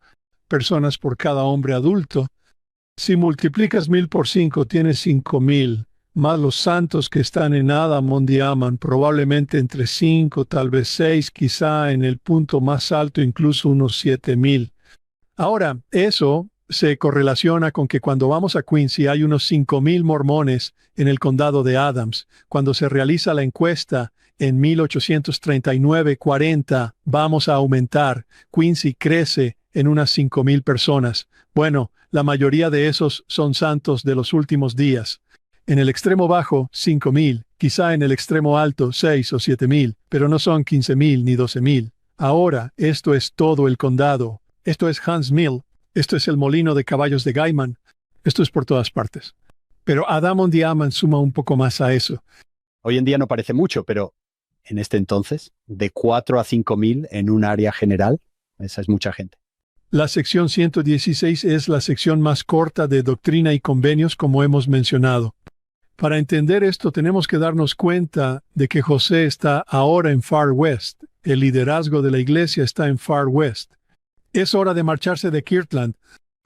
personas por cada hombre adulto. Si multiplicas 1,000 por 5, tienes 5,000, más los santos que están en Adamond-Diamond, probablemente entre 5, tal vez 6, quizá en el punto más alto incluso unos 7,000. Ahora, eso se correlaciona con que cuando vamos a Quincy hay unos 5,000 mormones en el condado de Adams. Cuando se realiza la encuesta en 1839-40, vamos a aumentar. Quincy crece en unas 5,000 personas. Bueno, la mayoría de esos son santos de los últimos días. En el extremo bajo, 5,000, quizá en el extremo alto, 6 o 7,000, pero no son 15,000 ni 12,000. Ahora, esto es todo el condado. Esto es Hans Mill. Esto es el molino de caballos de Gaiman. Esto es por todas partes. Pero Adamond-Diamond suma un poco más a eso. Hoy en día no parece mucho, pero en este entonces, de 4 a 5,000 en un área general, esa es mucha gente. La sección 116 es la sección más corta de Doctrina y Convenios, como hemos mencionado. Para entender esto, tenemos que darnos cuenta de que José está ahora en Far West. El liderazgo de la iglesia está en Far West. Es hora de marcharse de Kirtland.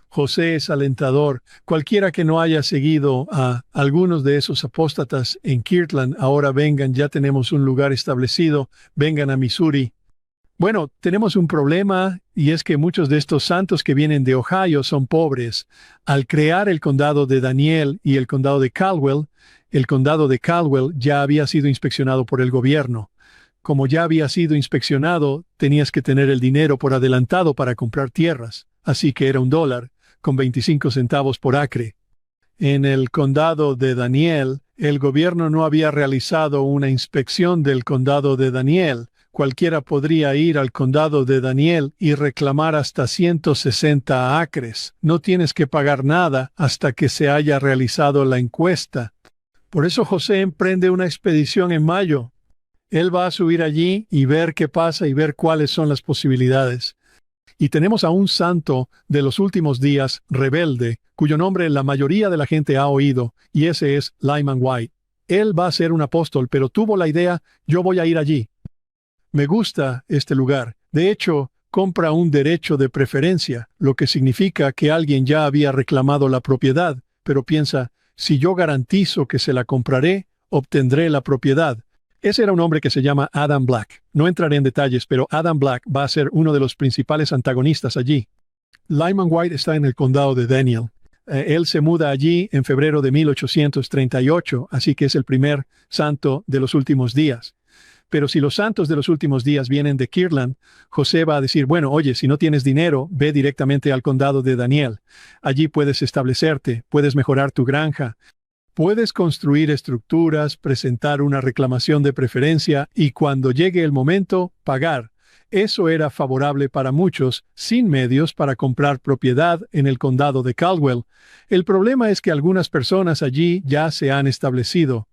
José es alentador. Cualquiera que no haya seguido a algunos de esos apóstatas en Kirtland, ahora vengan, ya tenemos un lugar establecido, vengan a Missouri. Bueno, tenemos un problema y es que muchos de estos santos que vienen de Ohio son pobres. Al crear el condado de Daniel y el condado de Caldwell ya había sido inspeccionado por el gobierno. Como ya había sido inspeccionado, tenías que tener el dinero por adelantado para comprar tierras, así que era $1, con 25 centavos por acre. En el condado de Daniel, el gobierno no había realizado una inspección del condado de Daniel. Cualquiera podría ir al condado de Daniel y reclamar hasta 160 acres. No tienes que pagar nada hasta que se haya realizado la encuesta. Por eso José emprende una expedición en mayo. Él va a subir allí y ver qué pasa y ver cuáles son las posibilidades. Y tenemos a un santo de los últimos días, rebelde, cuyo nombre la mayoría de la gente ha oído, y ese es Lyman White. Él va a ser un apóstol, pero tuvo la idea, yo voy a ir allí. Me gusta este lugar. De hecho, compra un derecho de preferencia, lo que significa que alguien ya había reclamado la propiedad, pero piensa, si yo garantizo que se la compraré, obtendré la propiedad. Ese era un hombre que se llama Adam Black. No entraré en detalles, pero Adam Black va a ser uno de los principales antagonistas allí. Lyman White está en el condado de Daniel. Él se muda allí en febrero de 1838, así que es el primer santo de los últimos días. Pero si los santos de los últimos días vienen de Kirtland, José va a decir, bueno, oye, si no tienes dinero, ve directamente al condado de Daniel. Allí puedes establecerte, puedes mejorar tu granja. Puedes construir estructuras, presentar una reclamación de preferencia y cuando llegue el momento, pagar. Eso era favorable para muchos, sin medios para comprar propiedad en el condado de Caldwell. El problema es que algunas personas allí ya se han establecido.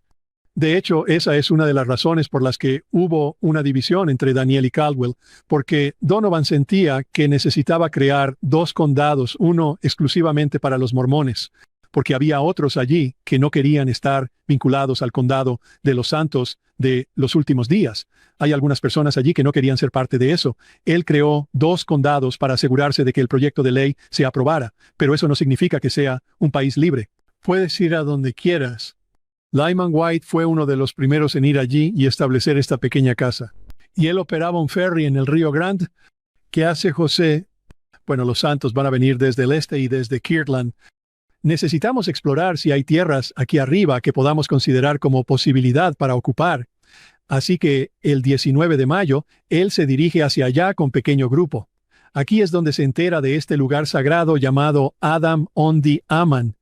De hecho, esa es una de las razones por las que hubo una división entre Daniel y Caldwell, porque Donovan sentía que necesitaba crear 2 condados, uno exclusivamente para los mormones. porque había otros allí que no querían estar vinculados al condado de los santos de los últimos días. Hay algunas personas allí que no querían ser parte de eso. Él creó 2 condados para asegurarse de que el proyecto de ley se aprobara, pero eso no significa que sea un país libre. Puedes ir a donde quieras. Lyman White fue uno de los primeros en ir allí y establecer esta pequeña casa. Y él operaba un ferry en el Río Grande. ¿Qué hace José? Bueno, los santos van a venir desde el este y desde Kirtland. Necesitamos explorar si hay tierras aquí arriba que podamos considerar como posibilidad para ocupar. Así que el 19 de mayo, él se dirige hacia allá con pequeño grupo. Aquí es donde se entera de este lugar sagrado llamado Adam Ondi Aman.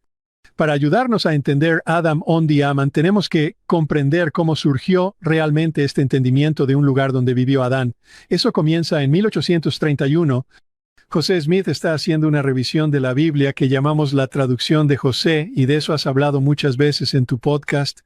Para ayudarnos a entender Adam Ondi Aman, tenemos que comprender cómo surgió realmente este entendimiento de un lugar donde vivió Adán. Eso comienza en 1831. José Smith está haciendo una revisión de la Biblia que llamamos la traducción de José, y de eso has hablado muchas veces en tu podcast.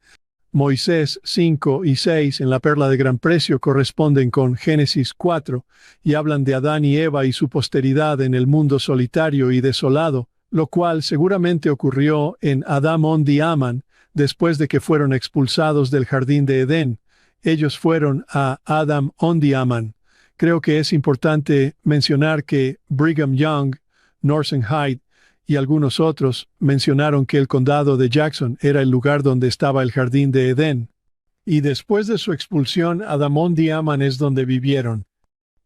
Moisés 5 y 6 en la Perla de Gran Precio corresponden con Génesis 4 y hablan de Adán y Eva y su posteridad en el mundo solitario y desolado, lo cual seguramente ocurrió en Adam Ondi Aman después de que fueron expulsados del jardín de Edén. Ellos fueron a Adam Ondi Aman. Creo que es importante mencionar que Brigham Young, Northern Hyde y algunos otros mencionaron que el condado de Jackson era el lugar donde estaba el jardín de Edén. Y después de su expulsión, Adam Ondi Aman es donde vivieron.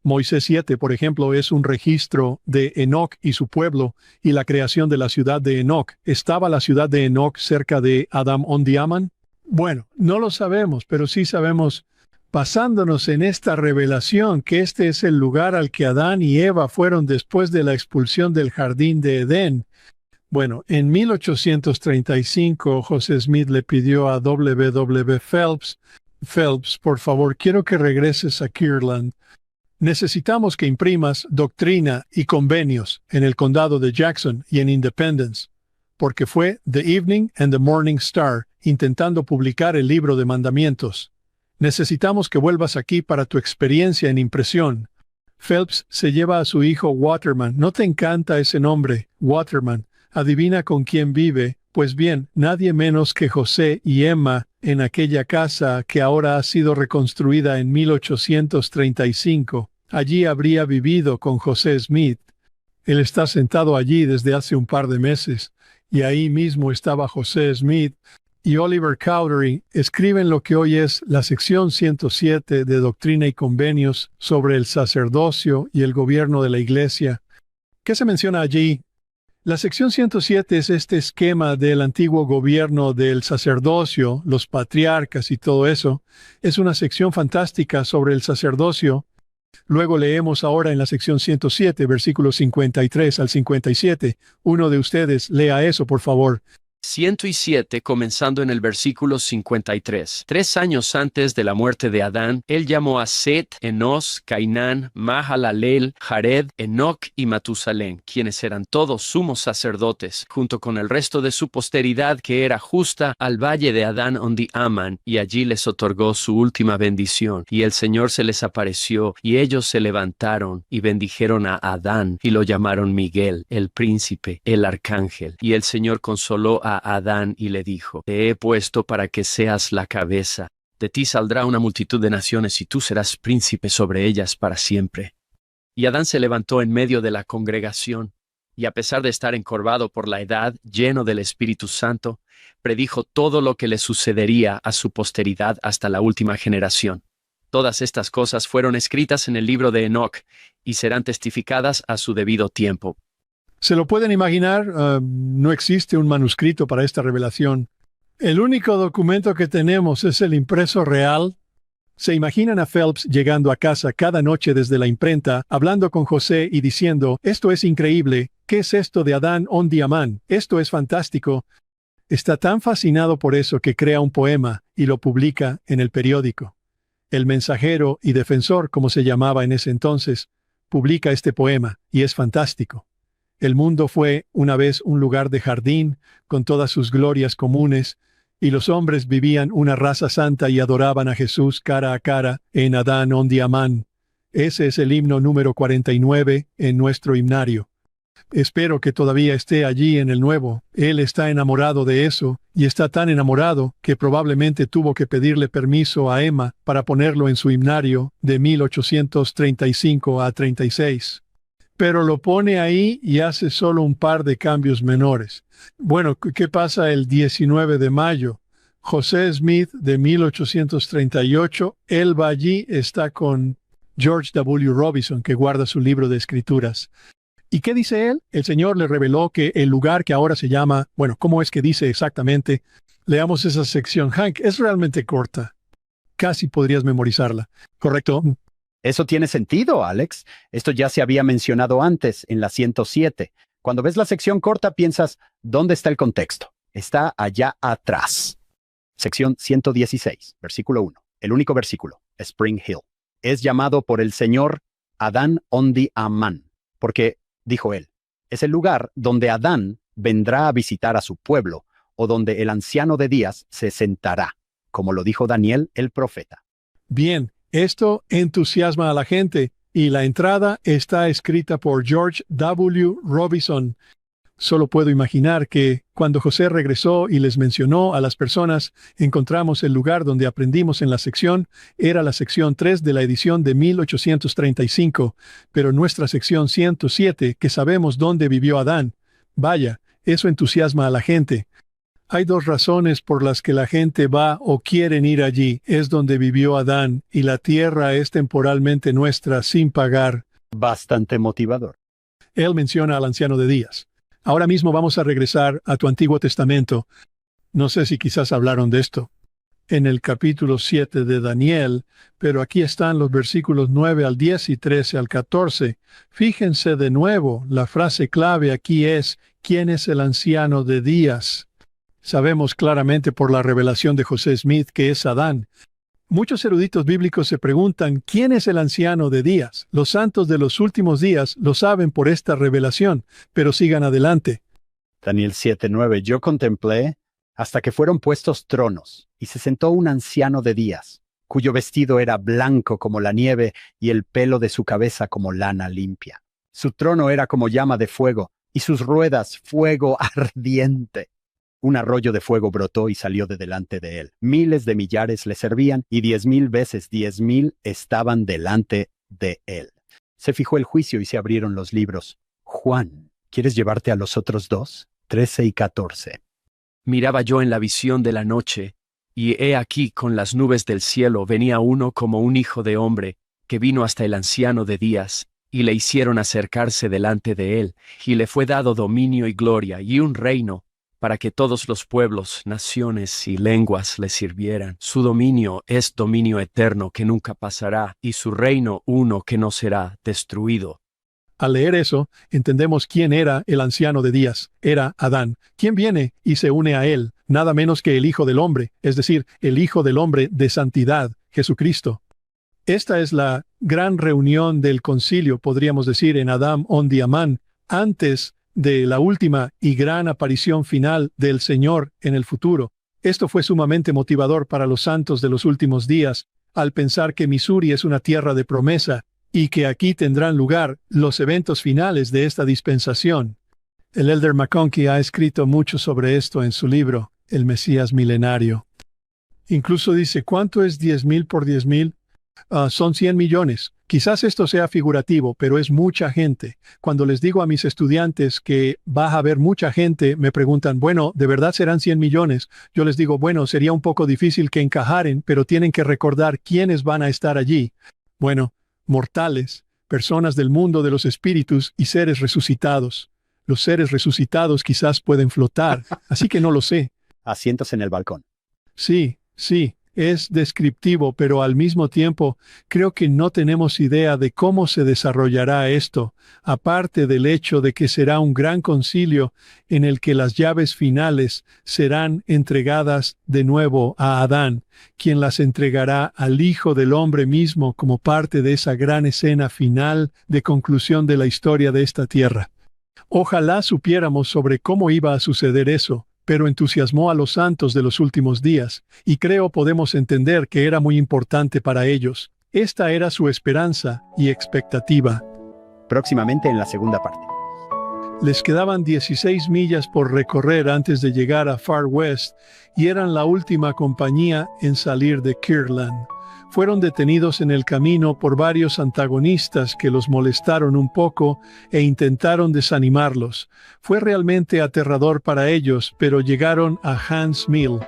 Moisés 7, por ejemplo, es un registro de Enoc y su pueblo y la creación de la ciudad de Enoc. ¿Estaba la ciudad de Enoc cerca de Adam Ondi Aman? Bueno, no lo sabemos, pero sí sabemos, basándonos en esta revelación, que este es el lugar al que Adán y Eva fueron después de la expulsión del jardín de Edén. Bueno, en 1835, José Smith le pidió a W. Phelps, por favor, quiero que regreses a Kirtland. Necesitamos que imprimas Doctrina y Convenios en el condado de Jackson y en Independence, porque fue The Evening and the Morning Star intentando publicar el libro de mandamientos. Necesitamos que vuelvas aquí para tu experiencia en impresión. Phelps se lleva a su hijo Waterman. ¿No te encanta ese nombre, Waterman? Adivina con quién vive. Pues bien, nadie menos que José y Emma en aquella casa que ahora ha sido reconstruida en 1835. Allí habría vivido con José Smith. Él está sentado allí desde hace un par de meses, y ahí mismo estaba José Smith y Oliver Cowdery. Escriben lo que hoy es la sección 107 de Doctrina y Convenios sobre el sacerdocio y el gobierno de la Iglesia. ¿Qué se menciona allí? La sección 107 es este esquema del antiguo gobierno del sacerdocio, los patriarcas y todo eso. Es una sección fantástica sobre el sacerdocio. Luego leemos ahora en la sección 107, versículos 53 al 57. Uno de ustedes lea eso, por favor. 107, comenzando en el versículo 53. 3 años antes de la muerte de Adán, él llamó a Set, Enos, Cainán, Mahalalel, Jared, Enoc y Matusalén, quienes eran todos sumos sacerdotes, junto con el resto de su posteridad que era justa, al valle de Adán Ondi Aman, y allí les otorgó su última bendición. Y el Señor se les apareció, y ellos se levantaron y bendijeron a Adán, y lo llamaron Miguel, el príncipe, el arcángel. Y el Señor consoló a Adán y le dijo: Te he puesto para que seas la cabeza. De ti saldrá una multitud de naciones y tú serás príncipe sobre ellas para siempre. Y Adán se levantó en medio de la congregación, y a pesar de estar encorvado por la edad, lleno del Espíritu Santo, predijo todo lo que le sucedería a su posteridad hasta la última generación. Todas estas cosas fueron escritas en el libro de Enoc y serán testificadas a su debido tiempo. ¿Se lo pueden imaginar? No existe un manuscrito para esta revelación. El único documento que tenemos es el impreso real. ¿Se imaginan a Phelps llegando a casa cada noche desde la imprenta, hablando con José y diciendo: esto es increíble, ¿qué es esto de Adán Ondi Aman? Esto es fantástico. Está tan fascinado por eso que crea un poema y lo publica en el periódico. El Mensajero y Defensor, como se llamaba en ese entonces, publica este poema y es fantástico. El mundo fue una vez un lugar de jardín, con todas sus glorias comunes, y los hombres vivían una raza santa y adoraban a Jesús cara a cara en Adán Ondi Aman. Ese es el himno número 49 en nuestro himnario. Espero que todavía esté allí en el nuevo. Él está enamorado de eso, y está tan enamorado que probablemente tuvo que pedirle permiso a Emma para ponerlo en su himnario de 1835 a 36. Pero lo pone ahí y hace solo un par de cambios menores. Bueno, ¿qué pasa el 19 de mayo? José Smith de 1838, él va allí, está con George W. Robinson, que guarda su libro de escrituras. ¿Y qué dice él? El Señor le reveló que el lugar que ahora se llama, bueno, ¿cómo es que dice exactamente? Leamos esa sección. Hank, es realmente corta. Casi podrías memorizarla. ¿Correcto? Eso tiene sentido, Alex. Esto ya se había mencionado antes, en la 107. Cuando ves la sección corta, piensas, ¿dónde está el contexto? Está allá atrás. Sección 116, versículo 1. El único versículo, Spring Hill. Es llamado por el Señor Adán Ondi Amán, porque, dijo él, es el lugar donde Adán vendrá a visitar a su pueblo, o donde el anciano de días se sentará, como lo dijo Daniel el profeta. Bien, esto entusiasma a la gente, y la entrada está escrita por George W. Robinson. Solo puedo imaginar que, cuando José regresó y les mencionó a las personas, encontramos el lugar donde aprendimos en la sección, era la sección 3 de la edición de 1835, pero nuestra sección 107, que sabemos dónde vivió Adán. Vaya, eso entusiasma a la gente. Hay dos razones por las que la gente va o quieren ir allí. Es donde vivió Adán, y la tierra es temporalmente nuestra sin pagar. Bastante motivador. Él menciona al anciano de días. Ahora mismo vamos a regresar a tu Antiguo Testamento. No sé si quizás hablaron de esto en el capítulo 7 de Daniel, pero aquí están los versículos 9 al 10 y 13 al 14. Fíjense de nuevo, la frase clave aquí es, ¿quién es el anciano de días? Sabemos claramente por la revelación de José Smith que es Adán. Muchos eruditos bíblicos se preguntan, ¿quién es el anciano de días? Los santos de los últimos días lo saben por esta revelación, pero sigan adelante. Daniel 7:9. Yo contemplé hasta que fueron puestos tronos, y se sentó un anciano de días, cuyo vestido era blanco como la nieve y el pelo de su cabeza como lana limpia. Su trono era como llama de fuego, y sus ruedas fuego ardiente. Un arroyo de fuego brotó y salió de delante de él. Miles de millares le servían, y 10,000 veces 10,000 estaban delante de él. Se fijó el juicio y se abrieron los libros. Juan, ¿quieres llevarte a los otros dos? 13 y 14. Miraba yo en la visión de la noche, y he aquí con las nubes del cielo venía uno como un hijo de hombre, que vino hasta el anciano de días, y le hicieron acercarse delante de él, y le fue dado dominio y gloria y un reino, para que todos los pueblos, naciones y lenguas le sirvieran. Su dominio es dominio eterno que nunca pasará, y su reino uno que no será destruido. Al leer eso, entendemos quién era el anciano de días. Era Adán, quien viene y se une a él, nada menos que el Hijo del Hombre, es decir, el Hijo del Hombre de santidad, Jesucristo. Esta es la gran reunión del concilio, podríamos decir, en Adam Ondi Amán, antes de la última y gran aparición final del Señor en el futuro. Esto fue sumamente motivador para los santos de los últimos días, al pensar que Missouri es una tierra de promesa, y que aquí tendrán lugar los eventos finales de esta dispensación. El Elder McConkie ha escrito mucho sobre esto en su libro, El Mesías Milenario. Incluso dice, ¿cuánto es 10,000 por 10,000? Son 100 millones. Quizás esto sea figurativo, pero es mucha gente. Cuando les digo a mis estudiantes que va a haber mucha gente, me preguntan, bueno, ¿de verdad serán 100 millones? Yo les digo, bueno, sería un poco difícil que encajaren, pero tienen que recordar quiénes van a estar allí. Bueno, mortales, personas del mundo de los espíritus y seres resucitados. Los seres resucitados quizás pueden flotar, así que no lo sé. Asientos en el balcón. Sí, es descriptivo, pero al mismo tiempo creo que no tenemos idea de cómo se desarrollará esto, aparte del hecho de que será un gran concilio en el que las llaves finales serán entregadas de nuevo a Adán, quien las entregará al Hijo del Hombre mismo como parte de esa gran escena final de conclusión de la historia de esta tierra. Ojalá supiéramos sobre cómo iba a suceder eso, pero entusiasmó a los santos de los últimos días, y creo podemos entender que era muy importante para ellos. Esta era su esperanza y expectativa. Próximamente en la segunda parte. Les quedaban 16 millas por recorrer antes de llegar a Far West y eran la última compañía en salir de Kirtland. Fueron detenidos en el camino por varios antagonistas que los molestaron un poco e intentaron desanimarlos. Fue realmente aterrador para ellos, pero llegaron a Hans Mill.